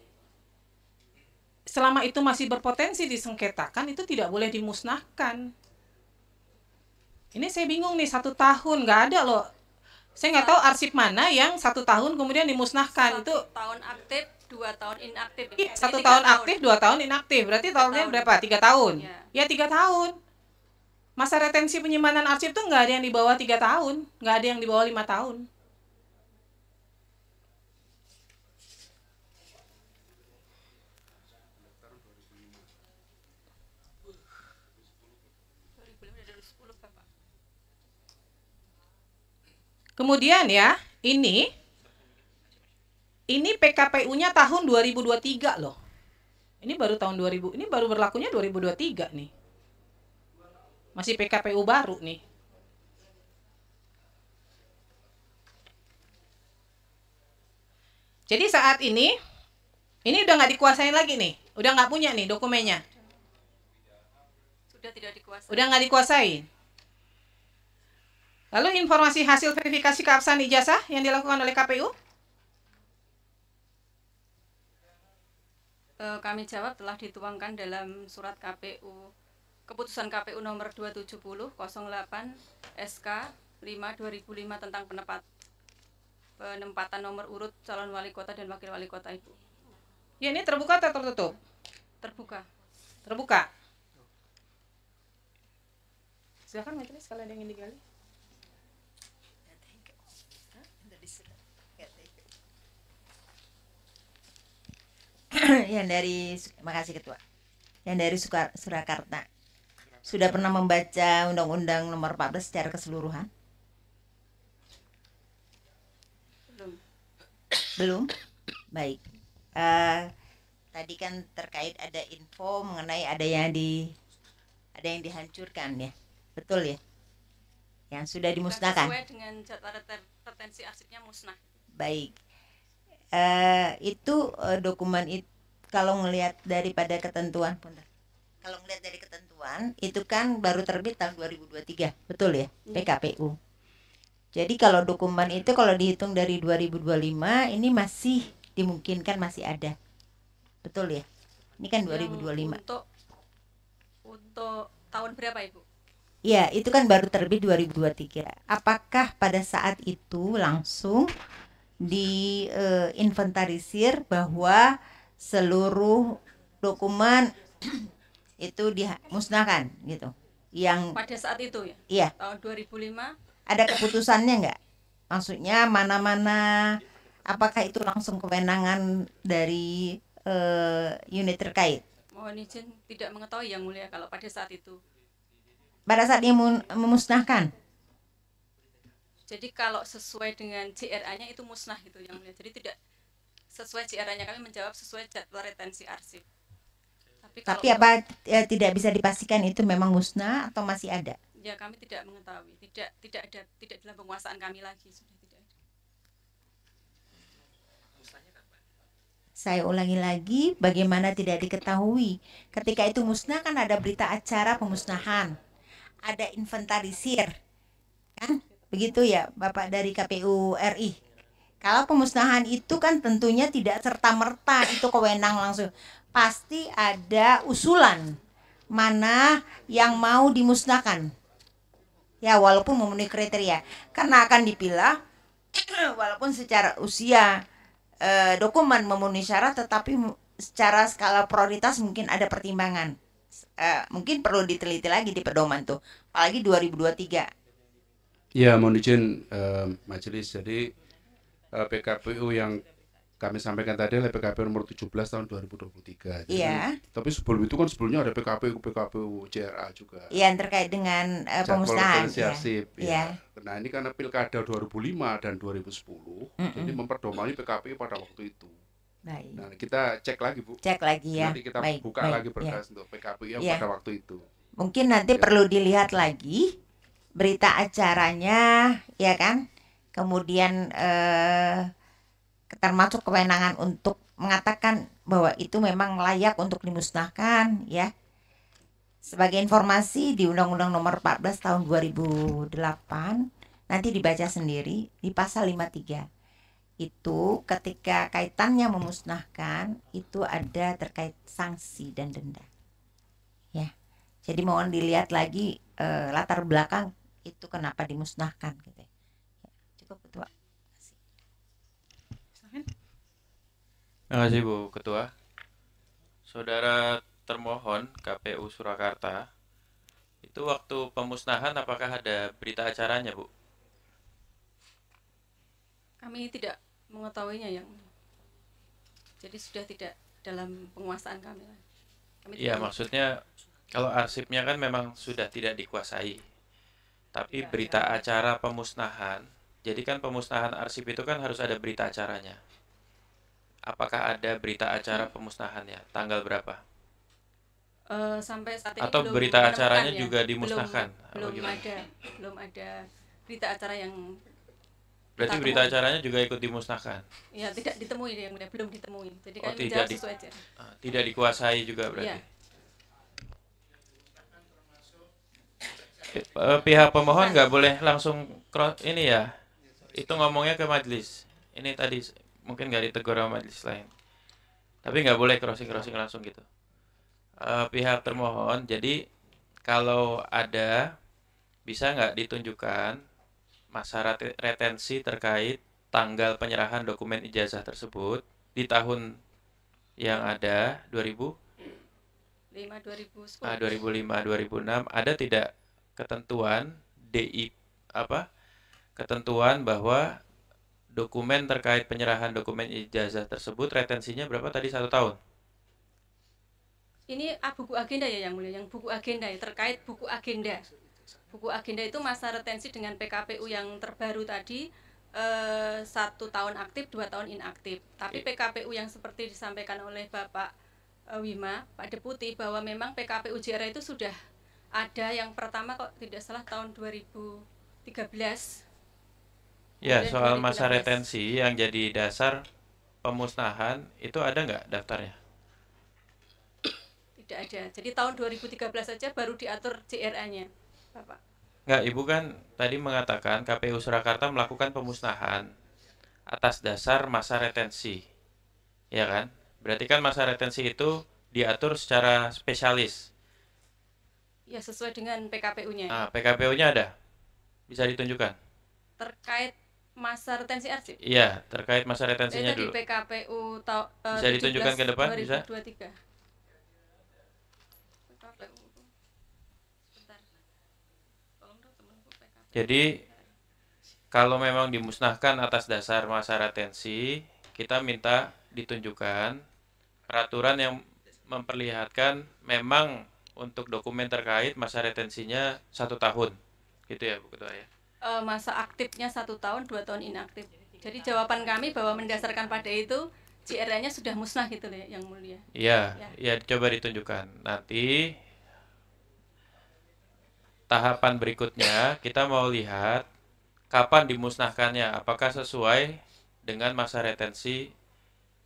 selama itu masih berpotensi disengketakan, itu tidak boleh dimusnahkan. Ini saya bingung nih, 1 tahun nggak ada loh. Saya nggak tahu arsip mana yang 1 tahun kemudian dimusnahkan. 1 tahun aktif, 2 tahun inaktif. Iya, 1 tahun aktif, 2 tahun inaktif. Berarti tahunnya berapa? 3 tahun. Ya 3 tahun. Masa retensi penyimpanan arsip tuh nggak ada yang di bawah 3 tahun, nggak ada yang di bawah 5 tahun. 10 Bapak. Kemudian ya, ini PKPU-nya tahun 2023 loh. Ini baru tahun 2000, ini baru berlakunya 2023 nih. Masih PKPU baru nih. Jadi saat ini udah nggak dikuasain lagi nih, udah nggak punya nih dokumennya. Sudah tidak dikuasai. Udah nggak dikuasain. Lalu informasi hasil verifikasi keabsahan ijazah yang dilakukan oleh KPU? Kami jawab telah dituangkan dalam surat KPU, keputusan KPU nomor 270 08 SK 5 2005 tentang penempatan nomor urut calon wali kota dan wakil wali kota, Ibu. Ya, ini terbuka atau tertutup? Terbuka. Terbuka. Silakan majelis kalau ada yang ingin digali. Yang dari, makasih Ketua. Yang dari Surakarta. Sudah pernah membaca Undang-Undang Nomor 14 secara keseluruhan? Belum? Baik. Tadi kan terkait ada info mengenai ada yang dihancurkan ya. Betul ya? Yang sudah dimusnahkan. Sesuai dengan jadwal retensi arsipnya musnah. Baik. Itu dokumen itu kalau ngelihat daripada ketentuan, kalau ngelihat dari ketentuan itu kan baru terbit tahun 2023, betul ya? PKPU. Jadi kalau dokumen itu kalau dihitung dari 2025 ini masih dimungkinkan masih ada, betul ya? Ini kan 2025. Untuk tahun berapa, Ibu? Ya, itu kan baru terbit 2023. Apakah pada saat itu langsung diinventarisir bahwa seluruh dokumen itu dimusnahkan gitu? Yang pada saat itu ya? Iya. Tahun 2005. Ada keputusannya nggak? Maksudnya mana-mana? Apakah itu langsung kewenangan dari unit terkait? Mohon izin tidak mengetahui Yang Mulia kalau pada saat itu. Pada saat dia memusnahkan? Jadi kalau sesuai dengan JRA-nya itu musnah gitu Yang Mulia. Jadi tidak sesuai JRA-nya, kami menjawab sesuai jadwal retensi arsip. Tapi apa tidak bisa dipastikan itu memang musnah atau masih ada? Ya, kami tidak mengetahui. Tidak dalam penguasaan kami lagi, sudah tidak ada. Saya ulangi lagi, bagaimana tidak diketahui? Ketika itu musnah kan ada berita acara pemusnahan, ada inventarisir, kan? Begitu ya, Bapak dari KPU RI. Kalau pemusnahan itu kan tentunya tidak serta-merta itu kewenang langsung. Pasti ada usulan mana yang mau dimusnahkan. Ya, walaupun memenuhi kriteria. Karena akan dipilah walaupun secara usia dokumen memenuhi syarat, tetapi secara skala prioritas mungkin ada pertimbangan. Mungkin perlu diteliti lagi di pedoman tuh. Apalagi 2023. Ya, mohon izin majelis. Jadi PKPU yang kami sampaikan tadi adalah PKPU nomor 17 tahun 2023. Iya. Tapi sebelum itu kan sebelumnya ada PKPU JRA juga. Iya, yang terkait dengan pemusnahan. Ya. Nah, ini karena pilkada 2005 dan 2010, jadi memperdomani PKPU pada waktu itu. Baik. Nah, kita cek lagi, Bu. Cek lagi ya. Nanti kita buka lagi berkas untuk PKPU yang pada waktu itu. Mungkin nanti perlu dilihat lagi berita acaranya, ya kan? Kemudian termasuk kewenangan untuk mengatakan bahwa itu memang layak untuk dimusnahkan, ya. Sebagai informasi di Undang-Undang Nomor 14 tahun 2008 nanti dibaca sendiri di pasal 53. Itu ketika kaitannya memusnahkan itu ada terkait sanksi dan denda. Ya. Jadi mohon dilihat lagi latar belakang itu kenapa dimusnahkan gitu. Cukup, Ketua. Terima kasih Bu Ketua. Saudara termohon KPU Surakarta, itu waktu pemusnahan apakah ada berita acaranya, Bu? Kami tidak mengetahuinya, Yang. Jadi sudah tidak dalam penguasaan kami. Iya, maksudnya kalau arsipnya kan memang sudah tidak dikuasai. Tapi berita acara pemusnahan, jadi kan pemusnahan arsip itu kan harus ada berita acaranya. Apakah ada berita acara pemusnahannya? Tanggal berapa? Sampai saat ini Atau belum berita menemukan acaranya ya. juga dimusnahkan? Belum gimana? belum ada berita acara yang Berarti kita berita temui. acaranya juga ikut dimusnahkan? Ya, tidak ditemui yang mulia, belum ditemui. Jadi Oh, kami menjawab sesuai aja. tidak dikuasai juga berarti. Iya. Pihak pemohon nggak boleh langsung ini ya, itu ngomongnya ke majelis. Ini tadi mungkin nggak ditegur sama majelis lain, tapi nggak boleh crossing langsung gitu. Pihak termohon, jadi kalau ada, bisa nggak ditunjukkan masa retensi terkait tanggal penyerahan dokumen ijazah tersebut di tahun yang ada 2005, 2010. 2006 ada tidak ketentuan ketentuan bahwa dokumen terkait penyerahan dokumen ijazah tersebut retensinya berapa tadi, 1 tahun? Ini buku agenda ya yang mulia, yang buku agenda ya, terkait buku agenda. Buku agenda itu masa retensi dengan PKPU yang terbaru tadi 1 tahun aktif, 2 tahun inaktif. Tapi PKPU yang seperti disampaikan oleh Bapak Wima, Pak Deputi, bahwa memang PKPU JR itu sudah ada yang pertama kok tidak salah tahun 2013. Ya, Kemudian soal masa 2016. retensi yang jadi dasar pemusnahan itu ada nggak daftarnya? Tidak ada. Jadi tahun 2013 saja baru diatur JRA-nya, Bapak. Nggak, Ibu kan tadi mengatakan KPU Surakarta melakukan pemusnahan atas dasar masa retensi, ya kan? Berarti kan masa retensi itu diatur secara spesialis. Ya, sesuai dengan PKPU-nya. Nah, PKPU-nya ada? Bisa ditunjukkan? Terkait masa retensi arsip. Iya, terkait masa retensinya Tadi dulu. PKPU Bisa ditunjukkan ke depan, bisa? 2023. PKPU. Sebentar. Tolong dong temanku PKPU. Jadi kalau memang dimusnahkan atas dasar masa retensi, kita minta ditunjukkan peraturan yang memperlihatkan memang untuk dokumen terkait masa retensinya 1 tahun, gitu ya Bu Ketua ya. Masa aktifnya 1 tahun, 2 tahun inaktif. Jadi jawaban kami bahwa mendasarkan pada itu JRA-nya sudah musnah gitu loh yang mulia. Iya, ya coba ditunjukkan. Nanti tahapan berikutnya kita mau lihat kapan dimusnahkannya, apakah sesuai dengan masa retensi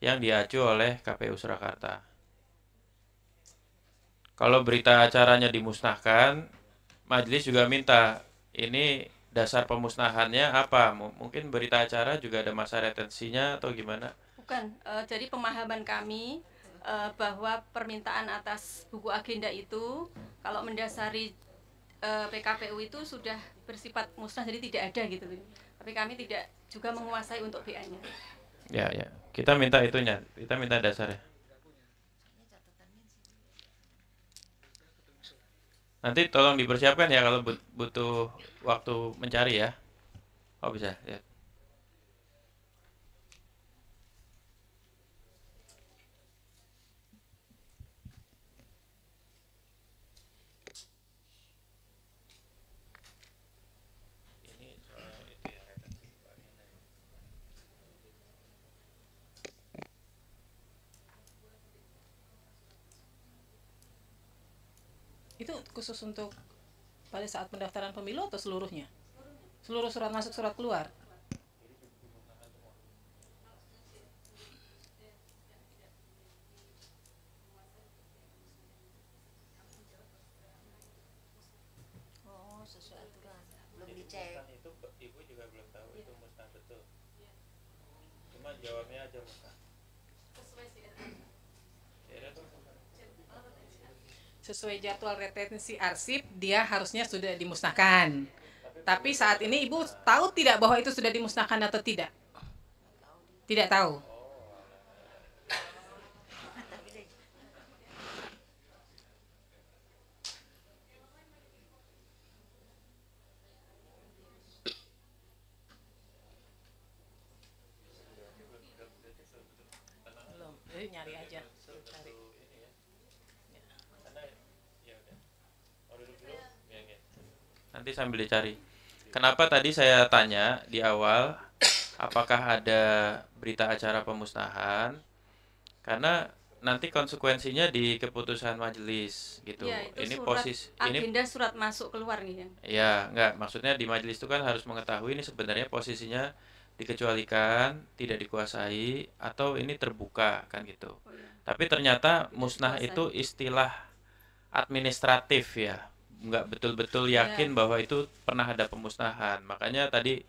yang diacu oleh KPU Surakarta. Kalau berita acaranya dimusnahkan, majelis juga minta ini dasar pemusnahannya apa? Mungkin berita acara juga ada masa retensinya atau gimana? Bukan, jadi pemahaman kami bahwa permintaan atas buku agenda itu kalau mendasari PKPU itu sudah bersifat musnah, jadi tidak ada gitu. Tapi kami tidak juga menguasai untuk BA-nya. Ya, kita minta itunya, kita minta dasarnya. Nanti tolong dipersiapkan ya kalau butuh waktu mencari ya. Oh bisa, ya. Itu khusus untuk pada saat pendaftaran pemilu atau seluruhnya? Seluruh surat masuk, surat keluar? Oh, sesuai aturan. Belum dicek. Itu Ibu juga belum tahu itu musnah betul. Cuma jawabnya aja musnah. Sesuai jadwal retensi arsip, dia harusnya sudah dimusnahkan. Tapi saat ini Ibu tahu tidak bahwa itu sudah dimusnahkan atau tidak? Tidak tahu. Belum, nyari aja. Cari. nanti sambil dicari. Kenapa tadi saya tanya di awal, apakah ada berita acara pemusnahan? Karena nanti konsekuensinya di keputusan majelis gitu. Ya, itu Ini surat, posisi agenda surat masuk keluar nih ya. ya enggak, maksudnya di majelis itu kan harus mengetahui ini sebenarnya posisinya dikecualikan, tidak dikuasai, atau ini terbuka kan gitu. Oh, ya. Tapi ternyata musnah dikuasai. itu istilah administratif ya, nggak betul-betul yakin bahwa itu pernah ada pemusnahan. Makanya tadi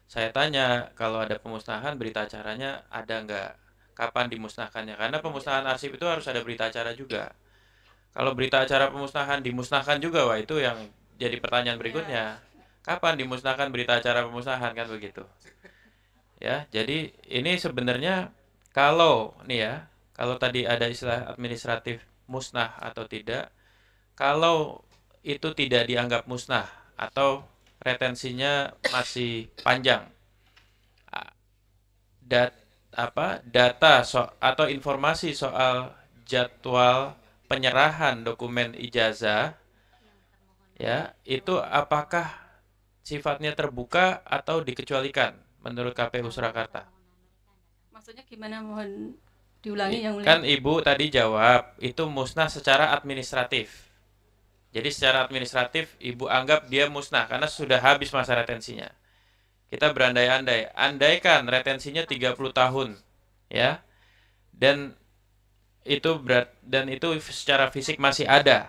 saya tanya kalau ada pemusnahan berita acaranya ada nggak, kapan dimusnahkannya, karena pemusnahan arsip itu harus ada berita acara juga. Kalau berita acara pemusnahan dimusnahkan juga, wah itu yang jadi pertanyaan berikutnya, kapan dimusnahkan berita acara pemusnahan, kan begitu ya. Jadi ini sebenarnya kalau nih ya, kalau tadi ada istilah administratif musnah atau tidak, kalau itu tidak dianggap musnah atau retensinya masih panjang, data atau informasi soal jadwal penyerahan dokumen ijazah ya, itu apakah sifatnya terbuka atau dikecualikan menurut KPU Surakarta? Maksudnya gimana, mohon diulangi yang mulia. Kan Ibu tadi jawab itu musnah secara administratif. Jadi secara administratif Ibu anggap dia musnah karena sudah habis masa retensinya. Kita berandai-andai, andaikan retensinya 30 tahun ya. Dan itu secara fisik masih ada.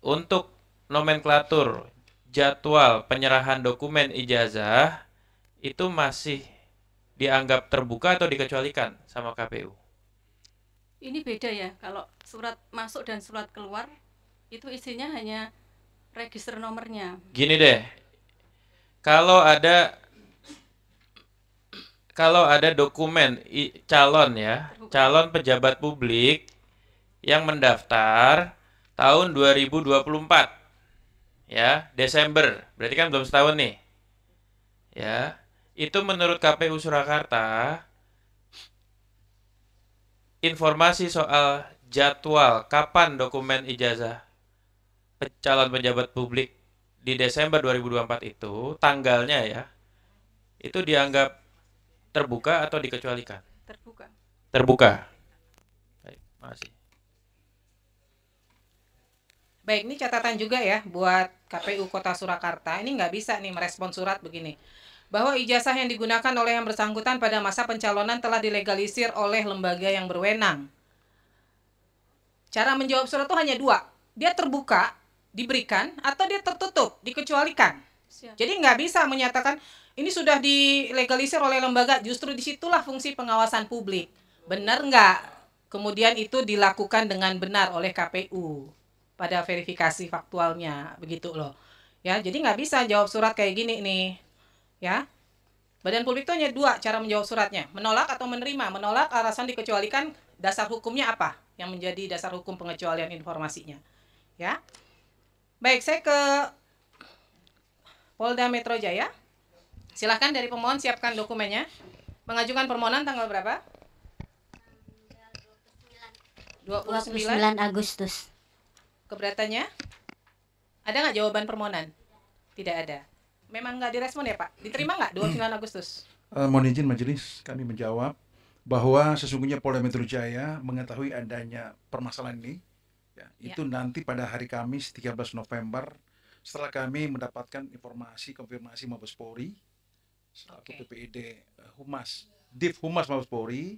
Untuk nomenklatur jadwal penyerahan dokumen ijazah itu masih dianggap terbuka atau dikecualikan sama KPU? Ini beda ya, kalau surat masuk dan surat keluar itu isinya hanya register nomornya. Gini deh, kalau ada dokumen calon ya, calon pejabat publik yang mendaftar tahun 2024 ya, Desember, berarti kan belum setahun nih ya, itu menurut KPU Surakarta informasi soal jadwal kapan dokumen ijazah calon pejabat publik di Desember 2024 itu tanggalnya ya, itu dianggap terbuka atau dikecualikan? Terbuka. Terbuka. Baik, makasih. Baik, ini catatan juga ya buat KPU Kota Surakarta. Ini nggak bisa nih merespon surat begini. Bahwa ijazah yang digunakan oleh yang bersangkutan pada masa pencalonan telah dilegalisir oleh lembaga yang berwenang. Cara menjawab surat itu hanya dua. Dia terbuka, diberikan, atau dia tertutup, dikecualikan. Siap. Jadi nggak bisa menyatakan ini sudah dilegalisir oleh lembaga, justru disitulah fungsi pengawasan publik. Benar nggak? Kemudian itu dilakukan dengan benar oleh KPU pada verifikasi faktualnya, begitu loh. Ya, jadi nggak bisa jawab surat kayak gini nih. Ya, Badan Publik itu hanya dua cara menjawab suratnya, menolak atau menerima. Menolak alasan dikecualikan, dasar hukumnya apa yang menjadi dasar hukum pengecualian informasinya. Ya, baik, saya ke Polda Metro Jaya. Silahkan dari pemohon siapkan dokumennya. Mengajukan permohonan tanggal berapa? 29 Agustus. Keberatannya? Ada nggak jawaban permohonan? Tidak ada. Memang nggak direspon ya Pak? Diterima nggak 29 Agustus? Mohon izin majelis, kami menjawab bahwa sesungguhnya Polda Metro Jaya mengetahui adanya permasalahan ini. Ya, itu nanti pada hari Kamis 13 November setelah kami mendapatkan informasi konfirmasi Mabes Polri selaku PPID Humas, Div Humas Mabes Polri,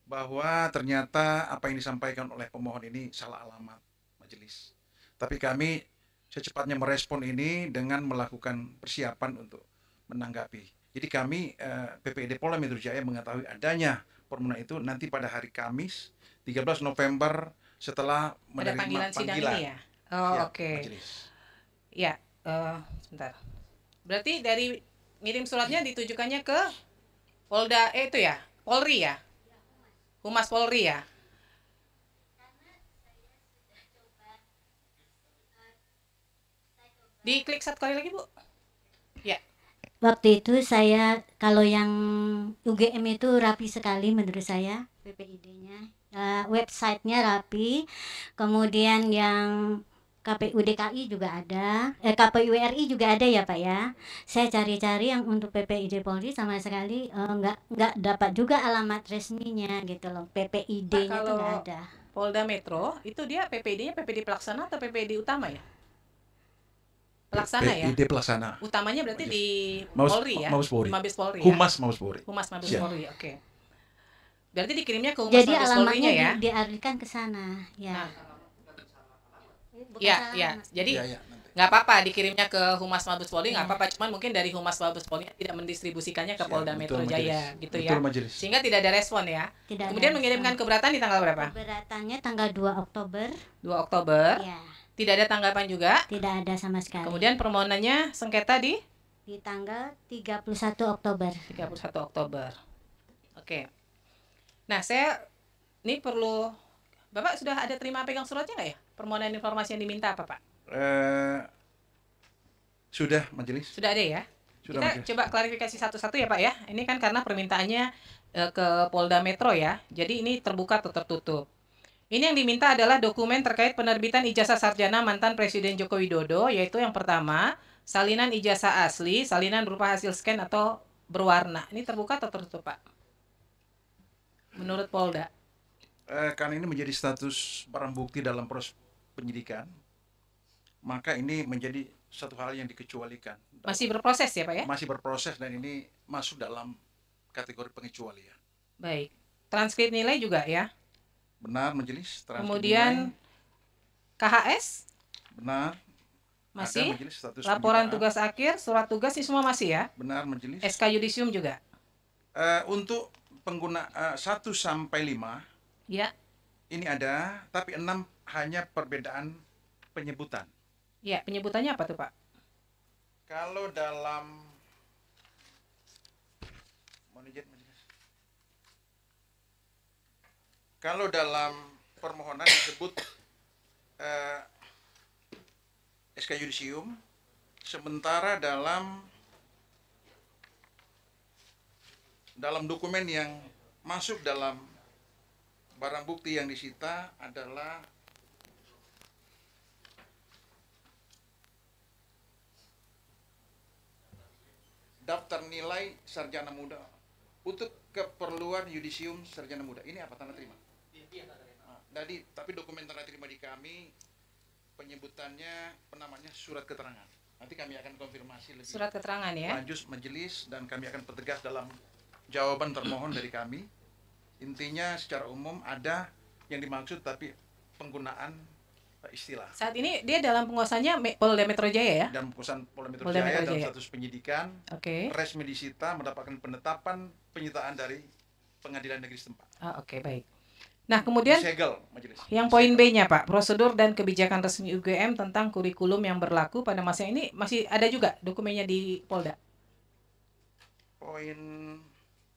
bahwa ternyata apa yang disampaikan oleh pemohon ini salah alamat majelis. Tapi kami secepatnya merespon ini dengan melakukan persiapan untuk menanggapi. Jadi kami PPID Polda Metro Jaya mengetahui adanya permohonan itu nanti pada hari Kamis 13 November setelah menerima panggilan sidang ini ya? Oh, oke. Ya, sebentar. Berarti dari ngirim suratnya ditujukannya ke Polda itu ya? Polri ya? Humas Polri ya? Diklik satu kali lagi, Bu. Ya. Waktu itu saya, kalau yang UGM itu rapi sekali menurut saya, PPID-nya. Websitenya rapi. Kemudian yang KPU DKI juga ada, KPU RI juga ada ya Pak ya. Saya cari-cari yang untuk PPID Polri sama sekali nggak dapat juga alamat resminya gitu loh. PPID-nya itu nggak ada. Polda Metro itu dia PPID-nya PPID pelaksana atau PPID utama ya? Pelaksana ya? PPID pelaksana. Utamanya berarti di Mabes, Polri ya? Mabes Polri. Mabes Polri ya? Humas Mabes Polri. Humas Mabes Siap. Polri, oke. Berarti dikirimnya ke Humas Jadi Mabes Polrinya ya? dialihkan ke sana ya. Iya, iya. Jadi nggak apa-apa dikirimnya ke Humas Mabes Polri, nggak apa-apa. Cuman mungkin dari Humas Mabes Polri tidak mendistribusikannya ke Polda Metro Jaya, gitu ya. Sehingga tidak ada respon ya. Kemudian mengirimkan keberatan di tanggal berapa? Keberatannya tanggal 2 Oktober. 2 Oktober. Ya. Tidak ada tanggapan juga? Tidak ada sama sekali. Kemudian permohonannya sengketa di tanggal 31 Oktober. 31 Oktober. Oke. Nah, saya ini perlu Bapak sudah ada terima pegang suratnya nggak ya? Permohonan informasi yang diminta apa, Pak? Sudah majelis. Sudah ada ya? Sudah, Kita majelis. coba klarifikasi satu-satu ya, Pak ya. Ini kan karena permintaannya ke Polda Metro ya. Jadi ini terbuka atau tertutup. Ini yang diminta adalah dokumen terkait penerbitan ijazah sarjana mantan Presiden Joko Widodo, yaitu yang pertama, salinan ijazah asli, salinan berupa hasil scan atau berwarna. Ini terbuka atau tertutup, Pak? Menurut Polda. Karena ini menjadi status barang bukti dalam proses penyidikan, maka ini menjadi satu hal yang dikecualikan. Masih berproses ya, Pak ya? Masih berproses dan ini masuk dalam kategori pengecualian. Baik. Transkrip nilai juga ya? Benar majelis. Kemudian KHS? Benar. Masih? Ada majelis status Laporan penyitaan. tugas akhir, surat tugas ini semua masih ya? Benar majelis. SK Yudisium juga? Untuk pengguna 1 sampai 5 ya. Ini ada, tapi 6 hanya perbedaan penyebutan. Ya, penyebutannya apa tuh, Pak? Kalau dalam mohon izin, majelis. Kalau dalam permohonan disebut SK Yudisium, sementara dalam dokumen yang masuk dalam barang bukti yang disita adalah daftar nilai sarjana muda untuk keperluan yudisium sarjana muda. Ini apa tanda terima? Jadi tapi dokumen tanda terima di kami penyebutannya penamanya surat keterangan. Nanti kami akan konfirmasi lebih Surat keterangan ya. lanjut majelis dan kami akan pertegas dalam jawaban termohon dari kami. Intinya secara umum ada yang dimaksud tapi penggunaan istilah. Saat ini dia dalam penguasannya Polda Metro Jaya ya? Dan penguasaan Polda Metro Polda Jaya Metro dalam Jaya. status penyidikan. Oke. Resmi disita mendapatkan penetapan penyitaan dari pengadilan negeri setempat. Oke, baik. Nah, kemudian Disegel, majelis. yang poin B-nya, Pak, prosedur dan kebijakan resmi UGM tentang kurikulum yang berlaku pada masa ini masih ada juga dokumennya di Polda. Poin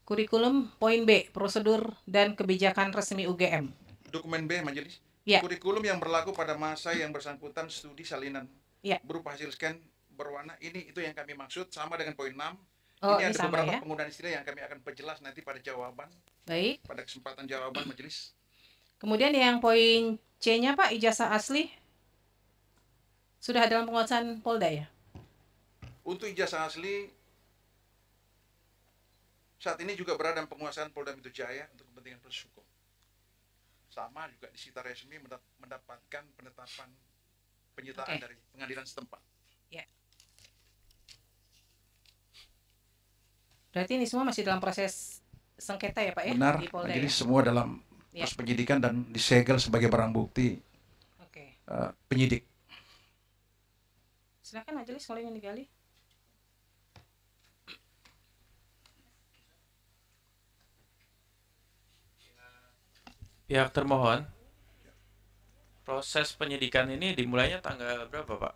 Kurikulum poin B, prosedur dan kebijakan resmi UGM. dokumen B majelis. Ya. Kurikulum yang berlaku pada masa yang bersangkutan studi salinan Ya. berupa hasil scan berwarna. Itu yang kami maksud sama dengan poin 6. Oh, ini ini ada sama beberapa ya? penggunaan istilah yang kami akan perjelas nanti pada jawaban. Baik. Pada kesempatan jawaban majelis. Kemudian yang poin C-nya, Pak, ijazah asli sudah dalam penguasaan Polda ya? Untuk ijazah asli saat ini juga berada dalam penguasaan Polda Metro Jaya untuk kepentingan proses hukum. Sama juga disita resmi mendapatkan penetapan penyitaan dari pengadilan setempat. Ya. Berarti ini semua masih dalam proses sengketa ya, Pak ya? Benar, Di Polda jadi ya? semua dalam Ya. proses penyidikan dan disegel sebagai barang bukti Oke. penyidik. Silakan majelis kalau ingin digali. Pihak termohon, proses penyidikan ini dimulainya tanggal berapa, Pak?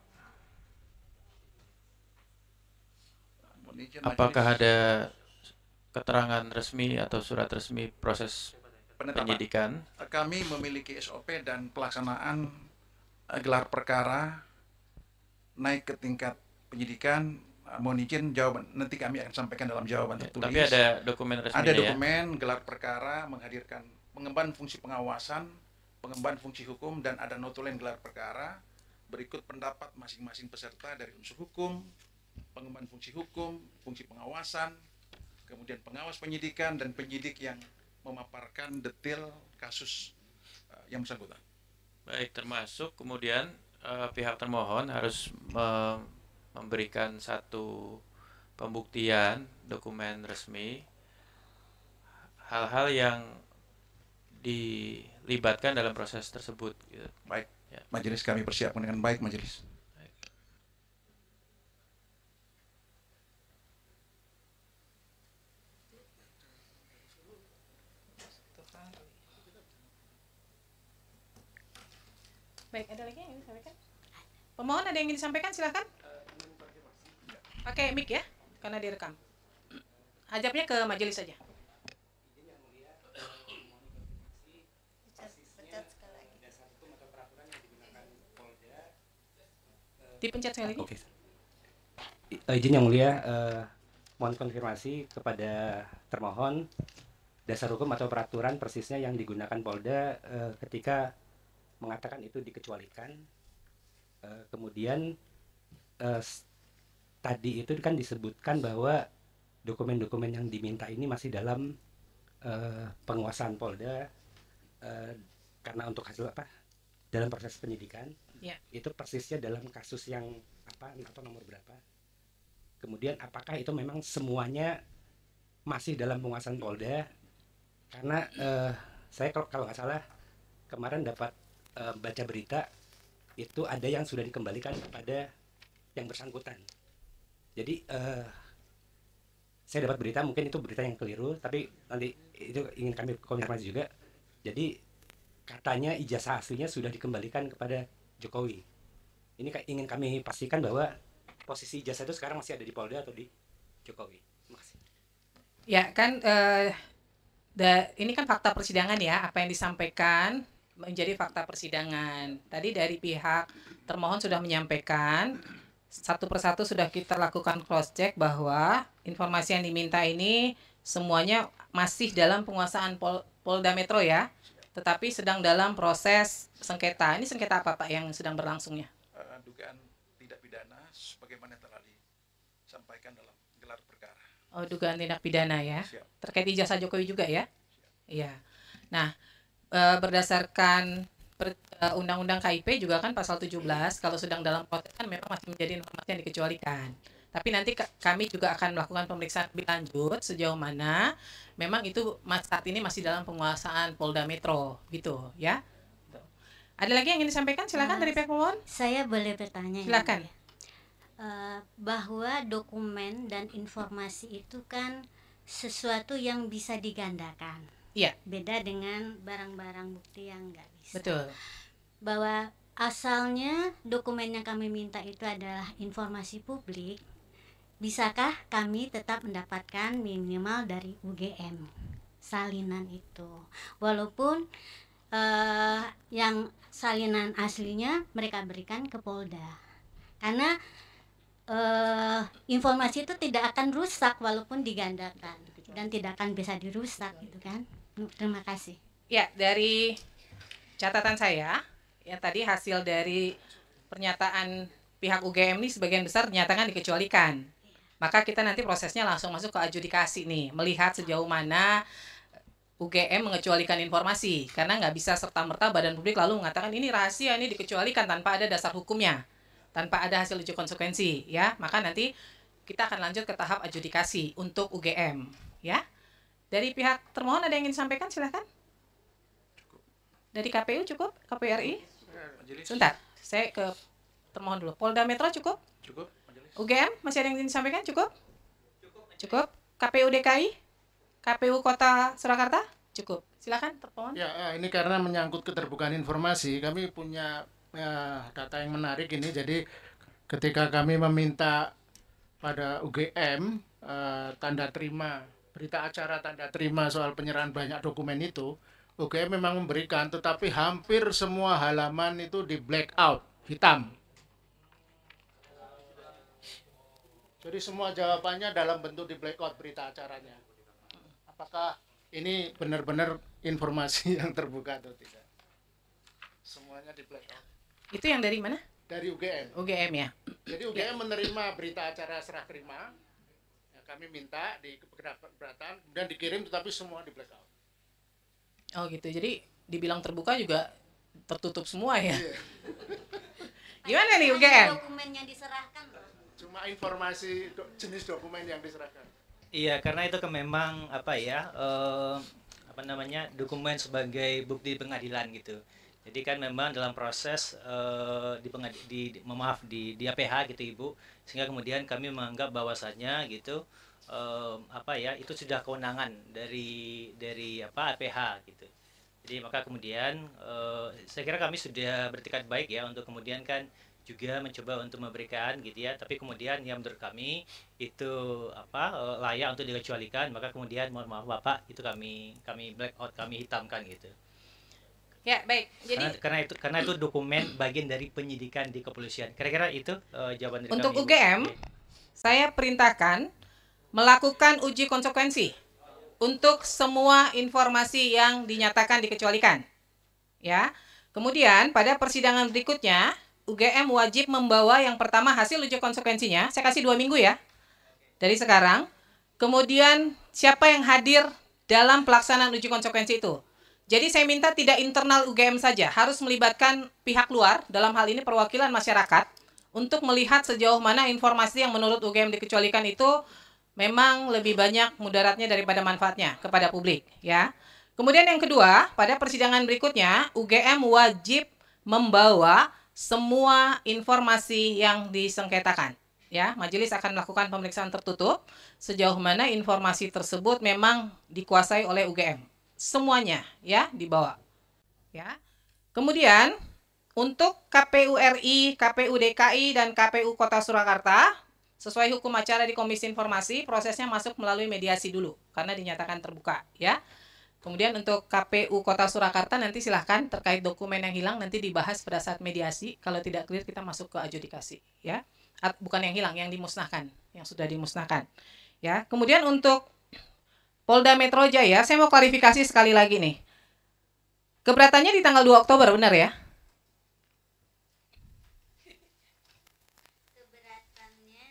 Apakah ada keterangan resmi atau surat resmi proses penyidikan? Kami memiliki SOP dan pelaksanaan gelar perkara naik ke tingkat penyidikan. Mohon izin jawaban nanti kami akan sampaikan dalam jawaban tertulis. Tapi ada dokumen resminya Ada ya? dokumen gelar perkara menghadirkan pengemban fungsi pengawasan, pengemban fungsi hukum dan ada notulen gelar perkara berikut pendapat masing-masing peserta dari unsur hukum, pengemban fungsi hukum, fungsi pengawasan, kemudian pengawas penyidikan dan penyidik yang memaparkan detail kasus yang bersangkutan. Baik, termasuk kemudian pihak termohon harus memberikan satu pembuktian dokumen resmi hal-hal yang dilibatkan dalam proses tersebut. Gitu. Baik, ya. Majelis kami persiapkan dengan baik, Majelis. Baik, ada lagi yang ingin disampaikan? Pemohon ada yang ingin disampaikan, silakan. Pakai mic ya, karena direkam. Ajabnya ke majelis saja. Dipencet sekali lagi. Oke. Izin yang mulia, mohon konfirmasi kepada termohon dasar hukum atau peraturan persisnya yang digunakan Polda ketika mengatakan itu dikecualikan. Kemudian tadi itu kan disebutkan bahwa dokumen-dokumen yang diminta ini masih dalam penguasaan Polda karena untuk hasil apa? Dalam proses penyidikan. Ya. Itu persisnya dalam kasus yang apa atau nomor berapa? Kemudian apakah itu memang semuanya masih dalam penguasaan Polda? Karena saya kalau nggak salah kemarin dapat baca berita itu ada yang sudah dikembalikan kepada yang bersangkutan. Jadi saya dapat berita, mungkin itu berita yang keliru, tapi nanti itu ingin kami konfirmasi juga. Jadi katanya ijazah aslinya sudah dikembalikan kepada Jokowi. Ini ingin kami pastikan bahwa posisi ijazah itu sekarang masih ada di Polda atau di Jokowi. Terima kasih. Ya kan, ini kan fakta persidangan ya, apa yang disampaikan menjadi fakta persidangan. Tadi dari pihak termohon sudah menyampaikan, satu persatu sudah kita lakukan cross check bahwa informasi yang diminta ini semuanya masih dalam penguasaan Polda Metro ya, tetapi sedang dalam proses sengketa. Ini sengketa apa Pak yang sedang berlangsungnya? Dugaan tindak pidana sebagaimana telah disampaikan dalam gelar perkara. Oh, dugaan tindak pidana ya. Siap. Terkait ijazah Jokowi juga ya? Iya. Nah, berdasarkan Undang-Undang KIP juga kan pasal 17, kalau sedang dalam proses kan memang masih menjadi informasi yang dikecualikan. Tapi nanti kami juga akan melakukan pemeriksaan lebih lanjut sejauh mana memang itu saat ini masih dalam penguasaan Polda Metro gitu ya. Ada lagi yang ingin disampaikan? Silakan dari pihak pemohon. Saya boleh bertanya? Silakan. Bahwa dokumen dan informasi itu kan sesuatu yang bisa digandakan. Iya. Beda dengan barang-barang bukti yang nggak bisa. Betul. Bahwa asalnya dokumen yang kami minta itu adalah informasi publik, bisakah kami tetap mendapatkan minimal dari UGM salinan itu, walaupun yang salinan aslinya mereka berikan ke Polda, karena informasi itu tidak akan rusak walaupun digandakan dan tidak akan bisa dirusak gitu kan. Terima kasih. Ya, dari catatan saya yang tadi hasil dari pernyataan pihak UGM ini sebagian besar dinyatakan dikecualikan. Maka kita nanti prosesnya langsung masuk ke adjudikasi nih, melihat sejauh mana UGM mengecualikan informasi, karena nggak bisa serta-merta badan publik lalu mengatakan ini rahasia, ini dikecualikan tanpa ada dasar hukumnya, tanpa ada hasil uji konsekuensi, ya. Maka nanti kita akan lanjut ke tahap adjudikasi untuk UGM, ya. Dari pihak termohon ada yang ingin disampaikan, silahkan. Dari KPU cukup? KPU RI? Sebentar, saya ke termohon dulu. Polda Metro cukup? Cukup. UGM masih ada yang ingin disampaikan? Cukup? Cukup. KPU DKI? KPU Kota Surakarta? Cukup. Silakan termohon. Ya, ini karena menyangkut keterbukaan informasi, kami punya data yang menarik ini. Jadi ketika kami meminta pada UGM tanda terima berita acara tanda terima soal penyerahan banyak dokumen itu, UGM memang memberikan, tetapi hampir semua halaman itu di black out, hitam. Jadi semua jawabannya dalam bentuk di black out berita acaranya. Apakah ini benar-benar informasi yang terbuka atau tidak? Semuanya di black out. Itu yang dari mana? Dari UGM. UGM ya. Jadi UGM menerima berita acara serah terima, ya, kami minta di keberatan, kemudian dikirim tetapi semua di blackout. Oh gitu, jadi dibilang terbuka juga tertutup semua ya. Iya. Gimana nih UGM? Dokumen yang diserahkan loh. Cuma informasi jenis dokumen yang diserahkan. Iya, karena itu kan memang apa ya, apa namanya, dokumen sebagai bukti pengadilan gitu. Jadi kan memang dalam proses di APH gitu Ibu, sehingga kemudian kami menganggap bahwasannya gitu apa ya, itu sudah kewenangan dari apa APH gitu. Jadi maka kemudian saya kira kami sudah bertekad baik ya untuk kemudian kan juga mencoba untuk memberikan gitu ya, tapi kemudian yang menurut kami itu apa layak untuk dikecualikan, maka kemudian mohon maaf Bapak, itu kami black out, kami hitamkan gitu. Ya baik, jadi karena itu dokumen bagian dari penyidikan di kepolisian. Kira-kira itu jawaban dari untuk kami, UGM, saya perintahkan melakukan uji konsekuensi untuk semua informasi yang dinyatakan dikecualikan. Ya. Kemudian pada persidangan berikutnya, UGM wajib membawa yang pertama hasil uji konsekuensinya. Saya kasih 2 minggu ya. Dari sekarang. Kemudian siapa yang hadir dalam pelaksanaan uji konsekuensi itu. Jadi saya minta tidak internal UGM saja, harus melibatkan pihak luar, dalam hal ini perwakilan masyarakat, untuk melihat sejauh mana informasi yang menurut UGM dikecualikan itu memang lebih banyak mudaratnya daripada manfaatnya kepada publik. Ya. Kemudian yang kedua, pada persidangan berikutnya, UGM wajib membawa semua informasi yang disengketakan. Ya, majelis akan melakukan pemeriksaan tertutup sejauh mana informasi tersebut memang dikuasai oleh UGM. Semuanya ya dibawa. Ya. Kemudian untuk KPU RI, KPU DKI dan KPU Kota Surakarta sesuai hukum acara di Komisi Informasi prosesnya masuk melalui mediasi dulu karena dinyatakan terbuka ya. Kemudian untuk KPU Kota Surakarta nanti silahkan terkait dokumen yang hilang nanti dibahas pada saat mediasi. Kalau tidak clear kita masuk ke adjudikasi ya. Bukan yang hilang, yang dimusnahkan, yang sudah dimusnahkan. Ya. Kemudian untuk Polda Metro Jaya, saya mau klarifikasi sekali lagi nih. Keberatannya di tanggal 2 Oktober, benar ya? Keberatannya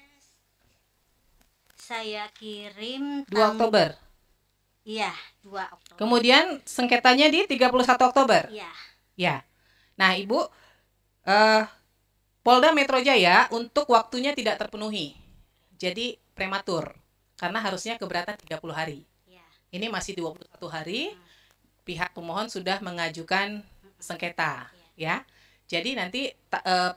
saya kirim 2 Oktober. Iya, 2 Oktober. Kemudian sengketanya di 31 Oktober. Iya. Ya. Nah, Ibu, Polda Metro Jaya untuk waktunya tidak terpenuhi. Jadi prematur. Karena harusnya keberatan 30 hari. Ini masih 21 hari, pihak pemohon sudah mengajukan sengketa, ya. Jadi nanti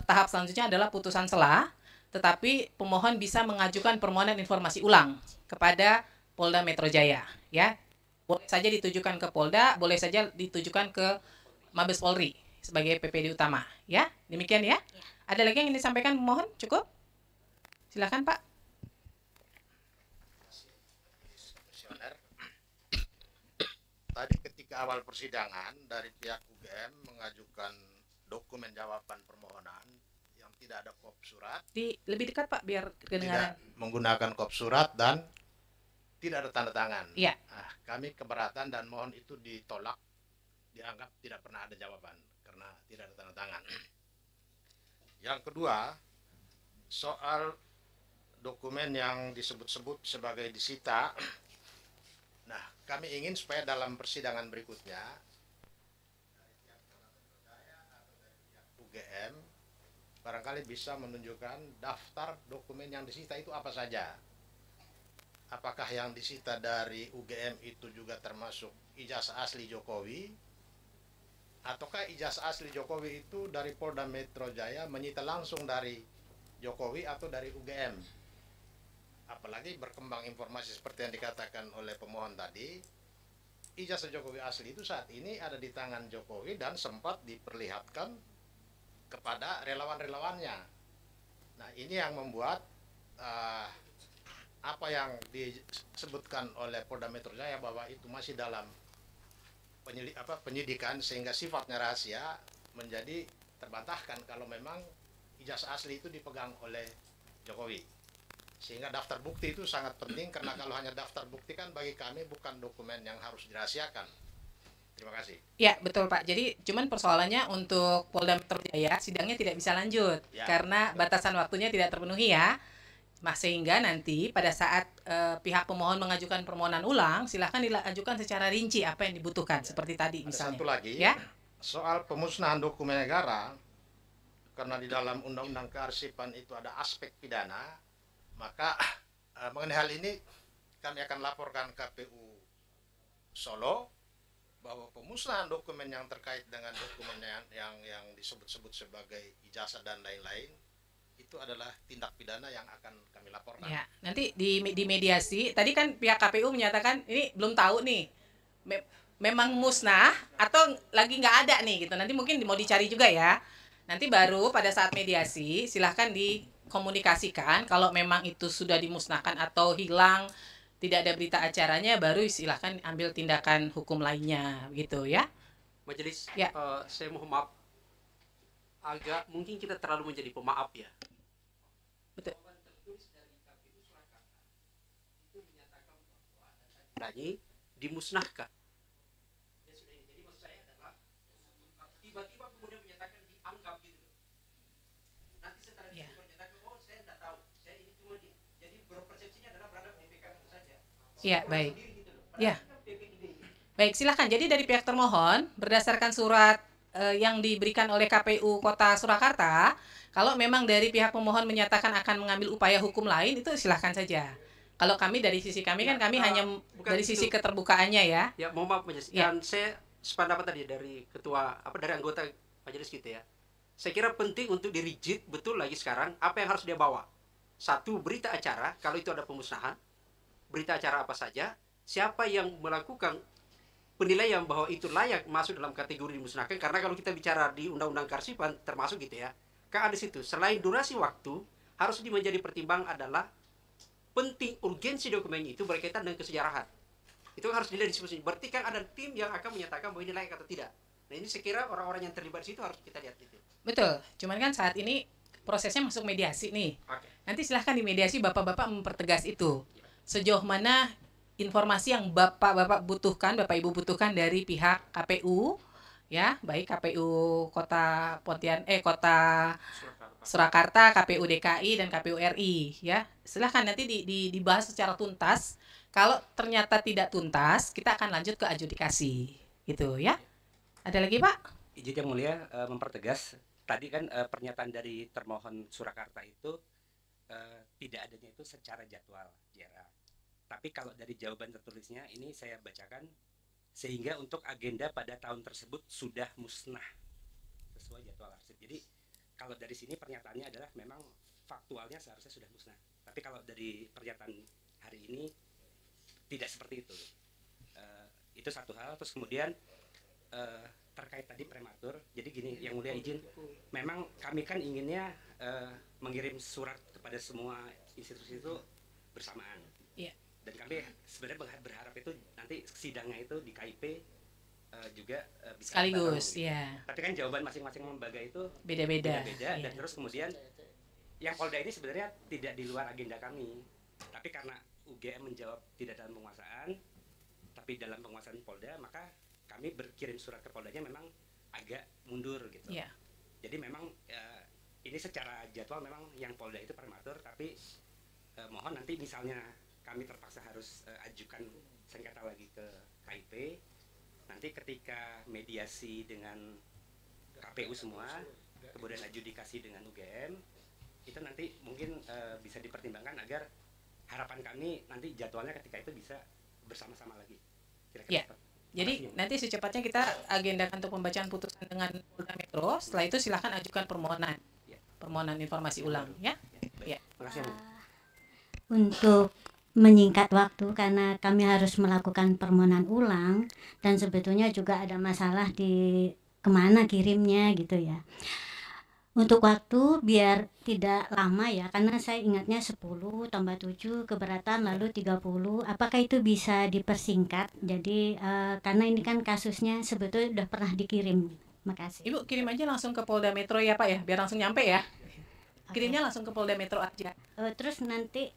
tahap selanjutnya adalah putusan selah, tetapi pemohon bisa mengajukan permohonan informasi ulang kepada Polda Metro Jaya, ya. Boleh saja ditujukan ke Polda, boleh saja ditujukan ke Mabes Polri sebagai PPD utama, ya. Demikian ya. Ada lagi yang ingin disampaikan pemohon? Cukup? Silakan Pak. Tadi ketika awal persidangan dari pihak UGM mengajukan dokumen jawaban permohonan yang tidak ada kop surat. Lebih dekat Pak biar kedengaran. Tidak menggunakan kop surat dan tidak ada tanda tangan. Iya. Nah, kami keberatan dan mohon itu ditolak, dianggap tidak pernah ada jawaban karena tidak ada tanda tangan. Yang kedua, soal dokumen yang disebut-sebut sebagai disita. Nah, kami ingin supaya dalam persidangan berikutnya UGM barangkali bisa menunjukkan daftar dokumen yang disita itu apa saja. Apakah yang disita dari UGM itu juga termasuk ijazah asli Jokowi? Ataukah ijazah asli Jokowi itu dari Polda Metro Jaya menyita langsung dari Jokowi atau dari UGM? Apalagi berkembang informasi seperti yang dikatakan oleh pemohon tadi, ijazah Jokowi asli itu saat ini ada di tangan Jokowi dan sempat diperlihatkan kepada relawan-relawannya. Nah, ini yang membuat apa yang disebutkan oleh Polda Metro Jaya bahwa itu masih dalam penyidikan sehingga sifatnya rahasia menjadi terbantahkan kalau memang ijazah asli itu dipegang oleh Jokowi. Sehingga daftar bukti itu sangat penting karena kalau hanya daftar bukti kan bagi kami bukan dokumen yang harus dirahasiakan. Terima kasih. Ya, betul Pak. Jadi cuman persoalannya untuk Polda Metro Jaya sidangnya tidak bisa lanjut Ya, karena batasan waktunya tidak terpenuhi ya. Sehingga nanti pada saat pihak pemohon mengajukan permohonan ulang, silahkan diajukan secara rinci apa yang dibutuhkan seperti tadi Ada misalnya. satu lagi, Ya. soal pemusnahan dokumen negara, karena di dalam Undang-Undang Kearsipan itu ada aspek pidana, maka mengenai hal ini kami akan laporkan KPU Solo bahwa pemusnahan dokumen yang terkait dengan dokumen yang disebut-sebut sebagai ijazah dan lain-lain itu adalah tindak pidana yang akan kami laporkan. Ya, nanti di mediasi, tadi kan pihak KPU menyatakan ini belum tahu nih, memang musnah atau lagi nggak ada nih gitu. Nanti mungkin mau dicari juga ya. Nanti baru pada saat mediasi silahkan dikomunikasikan kalau memang itu sudah dimusnahkan atau hilang, tidak ada berita acaranya, baru silahkan ambil tindakan hukum lainnya gitu ya. Majelis, Ya. saya mohon maaf, agak mungkin kita terlalu menjadi pemaaf ya. Betul. Dimusnahkan. Jadi maksud saya adalah tiba-tiba kemudian menyatakan dianggap gitu. Nanti setelah dinyatakan, oh saya tidak tahu, saya ini cuma jadi berpersepsinya adalah berada di PKP itu saja. Iya, baik. Ya. Baik, silahkan. Jadi dari pihak termohon, berdasarkan surat yang diberikan oleh KPU Kota Surakarta, kalau memang dari pihak pemohon menyatakan akan mengambil upaya hukum lain, itu silahkan saja. Kalau kami dari sisi kami kan kami hanya dari sisi keterbukaannya ya. Ya, mohon maaf Majelis. Ya. Dan saya sependapat tadi dari ketua dari anggota Majelis gitu ya. Saya kira penting untuk dirigid betul lagi sekarang apa yang harus dia bawa. Satu, berita acara kalau itu ada pemusnahan. Berita acara apa saja, siapa yang melakukan penilaian bahwa itu layak masuk dalam kategori dimusnahkan, karena kalau kita bicara di Undang-Undang Kearsipan termasuk gitu ya. Kan ada situ, selain durasi waktu, harus menjadi pertimbangan adalah penting urgensi dokumen itu berkaitan dengan kesejarahan. Itu harus dilihat di situ. Berarti kan ada tim yang akan menyatakan bahwa ini layak atau tidak. Nah ini saya kira orang-orang yang terlibat di situ harus kita lihat itu. Betul. Cuman kan saat ini prosesnya masuk mediasi nih. Oke. Nanti silahkan di mediasi bapak-bapak mempertegas itu. Sejauh mana informasi yang bapak-bapak butuhkan, bapak ibu butuhkan dari pihak KPU, ya, baik KPU Kota Kota Surakarta, KPU DKI dan KPU RI, ya. Silahkan nanti dibahas secara tuntas. Kalau ternyata tidak tuntas, kita akan lanjut ke adjudikasi, gitu ya. Ada lagi Pak? Izin yang mulia mempertegas tadi kan pernyataan dari termohon Surakarta itu tidak adanya itu secara jadwal JRA. Tapi kalau dari jawaban tertulisnya ini saya bacakan, sehingga untuk agenda pada tahun tersebut sudah musnah sesuai jadwal arsip. Jadi kalau dari sini pernyataannya adalah memang faktualnya seharusnya sudah musnah. Tapi kalau dari pernyataan hari ini tidak seperti itu. Itu satu hal. Terus kemudian terkait tadi prematur. Jadi gini, yang mulia izin, memang kami kan inginnya mengirim surat kepada semua institusi itu bersamaan. Iya. Dan kami sebenarnya berharap itu nanti sidangnya itu di KIP juga bisa sekaligus, bareng, gitu. ya. Tapi kan jawaban masing-masing lembaga itu Beda-beda. Dan Iya. terus kemudian yang Polda ini sebenarnya tidak di luar agenda kami. Tapi karena UGM menjawab tidak dalam penguasaan, tapi dalam penguasaan Polda, maka kami berkirim surat ke Poldanya memang agak mundur gitu. Iya. Jadi memang ini secara jadwal memang yang Polda itu prematur, tapi mohon nanti misalnya kami terpaksa harus ajukan sengketa lagi ke KIP, nanti ketika mediasi dengan KPU semua, kemudian adjudikasi dengan UGM, itu nanti mungkin bisa dipertimbangkan agar harapan kami nanti jadwalnya ketika itu bisa bersama-sama lagi. Kira-kira Ya. Jadi nanti secepatnya kita agendakan untuk pembacaan putusan dengan Polda Metro. Setelah itu silahkan ajukan permohonan, permohonan informasi ulang, ya. Ya. Makasih. Untuk menyingkat waktu karena kami harus melakukan permohonan ulang dan sebetulnya juga ada masalah di kemana kirimnya gitu ya. Untuk waktu biar tidak lama ya, karena saya ingatnya 10 tambah 7 keberatan lalu 30, apakah itu bisa dipersingkat? Jadi karena ini kan kasusnya sebetulnya sudah pernah dikirim. Makasih. Ibu kirim aja langsung ke Polda Metro ya Pak ya, biar langsung nyampe ya. Kirimnya langsung ke Polda Metro aja. Terus nanti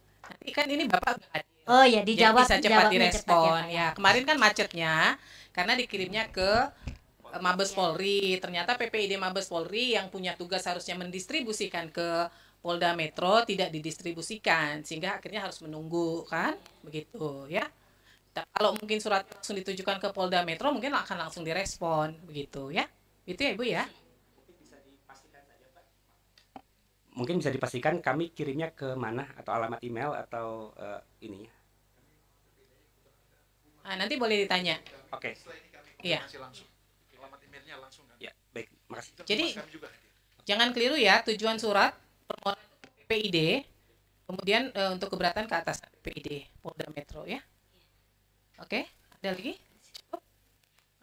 kan ini Bapak nggak hadir. Oh ya, dijawab. Jadi bisa cepat jawabnya direspon. cepat ya, Pak. Ya, kemarin kan macetnya. karena dikirimnya ke Mabes Polri. Ternyata PPID Mabes Polri yang punya tugas harusnya mendistribusikan ke Polda Metro tidak didistribusikan, sehingga akhirnya harus menunggu, kan? Begitu ya. Kalau mungkin surat langsung ditujukan ke Polda Metro mungkin akan langsung direspon, begitu ya. Itu ya Ibu ya. Mungkin bisa dipastikan kami kirimnya ke mana, atau alamat email atau ini. Nanti boleh ditanya. Oke. Iya. Ya, baik. Makasih. Jadi jangan keliru ya, tujuan surat permohonan PPID, kemudian untuk keberatan ke atas PPID Polda Metro ya. Oke, ada lagi? Cukup?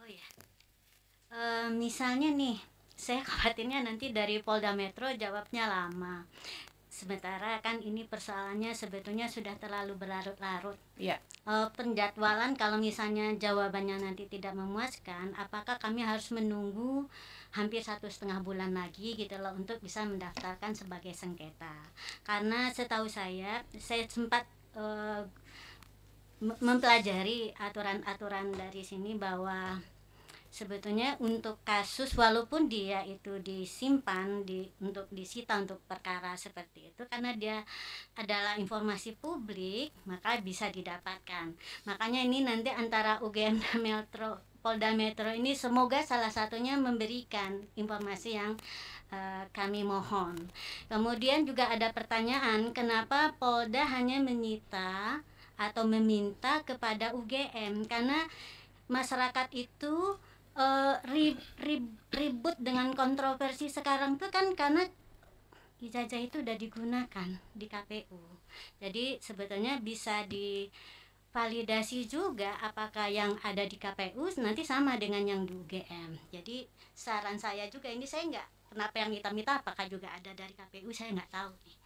Oh ya. Misalnya nih, saya khawatirnya nanti dari Polda Metro jawabnya lama. Sementara kan ini persoalannya sebetulnya sudah terlalu berlarut-larut. Iya. Penjadwalan kalau misalnya jawabannya nanti tidak memuaskan, apakah kami harus menunggu hampir 1,5 bulan lagi gitu loh untuk bisa mendaftarkan sebagai sengketa? Karena setahu saya sempat mempelajari aturan-aturan dari sini bahwa sebetulnya untuk kasus walaupun dia itu disimpan untuk disita untuk perkara seperti itu, karena dia adalah informasi publik maka bisa didapatkan. Makanya ini nanti antara UGM dan Metro, Polda Metro ini semoga salah satunya memberikan informasi yang kami mohon. Kemudian juga ada pertanyaan, kenapa Polda hanya menyita atau meminta kepada UGM? Karena masyarakat itu ribut dengan kontroversi sekarang tuh kan karena ijazah itu udah digunakan di KPU. Jadi sebetulnya bisa divalidasi juga apakah yang ada di KPU nanti sama dengan yang di UGM. Jadi saran saya juga, ini saya nggak, kenapa yang hitam-hitam apakah juga ada dari KPU, saya nggak tahu nih.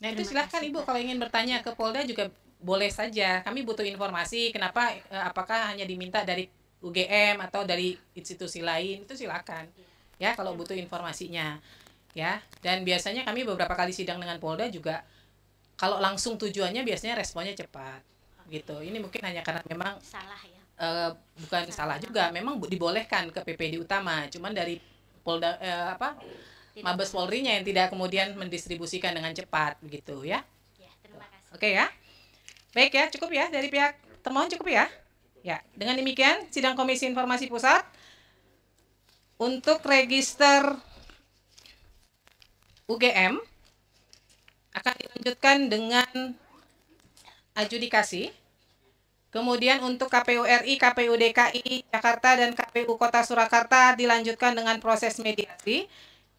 Nah itu silahkan Ibu kalau ingin bertanya ke Polda juga boleh saja. Kami butuh informasi kenapa, apakah hanya diminta dari UGM atau dari institusi lain, itu silakan ya kalau butuh informasinya ya. Dan biasanya kami beberapa kali sidang dengan Polda juga kalau langsung tujuannya biasanya responnya cepat gitu. Ini mungkin hanya karena memang salah ya, bukan salah juga, memang dibolehkan ke PPD utama, cuman dari Polda Mabes Polri-nya yang tidak kemudian mendistribusikan dengan cepat begitu ya. Terima kasih. Oke ya, baik ya, cukup ya dari pihak termohon, cukup ya. Ya, dengan demikian sidang Komisi Informasi Pusat untuk register UGM akan dilanjutkan dengan adjudikasi. Kemudian untuk KPU RI, KPU DKI Jakarta dan KPU Kota Surakarta dilanjutkan dengan proses mediasi.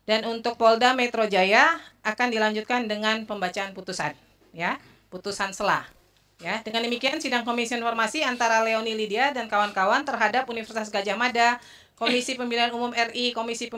Dan untuk Polda Metro Jaya akan dilanjutkan dengan pembacaan putusan, ya, putusan selah. Ya, dengan demikian sidang Komisi Informasi antara Leoni Lydia dan kawan-kawan terhadap Universitas Gadjah Mada, Komisi Pemilihan Umum RI, Komisi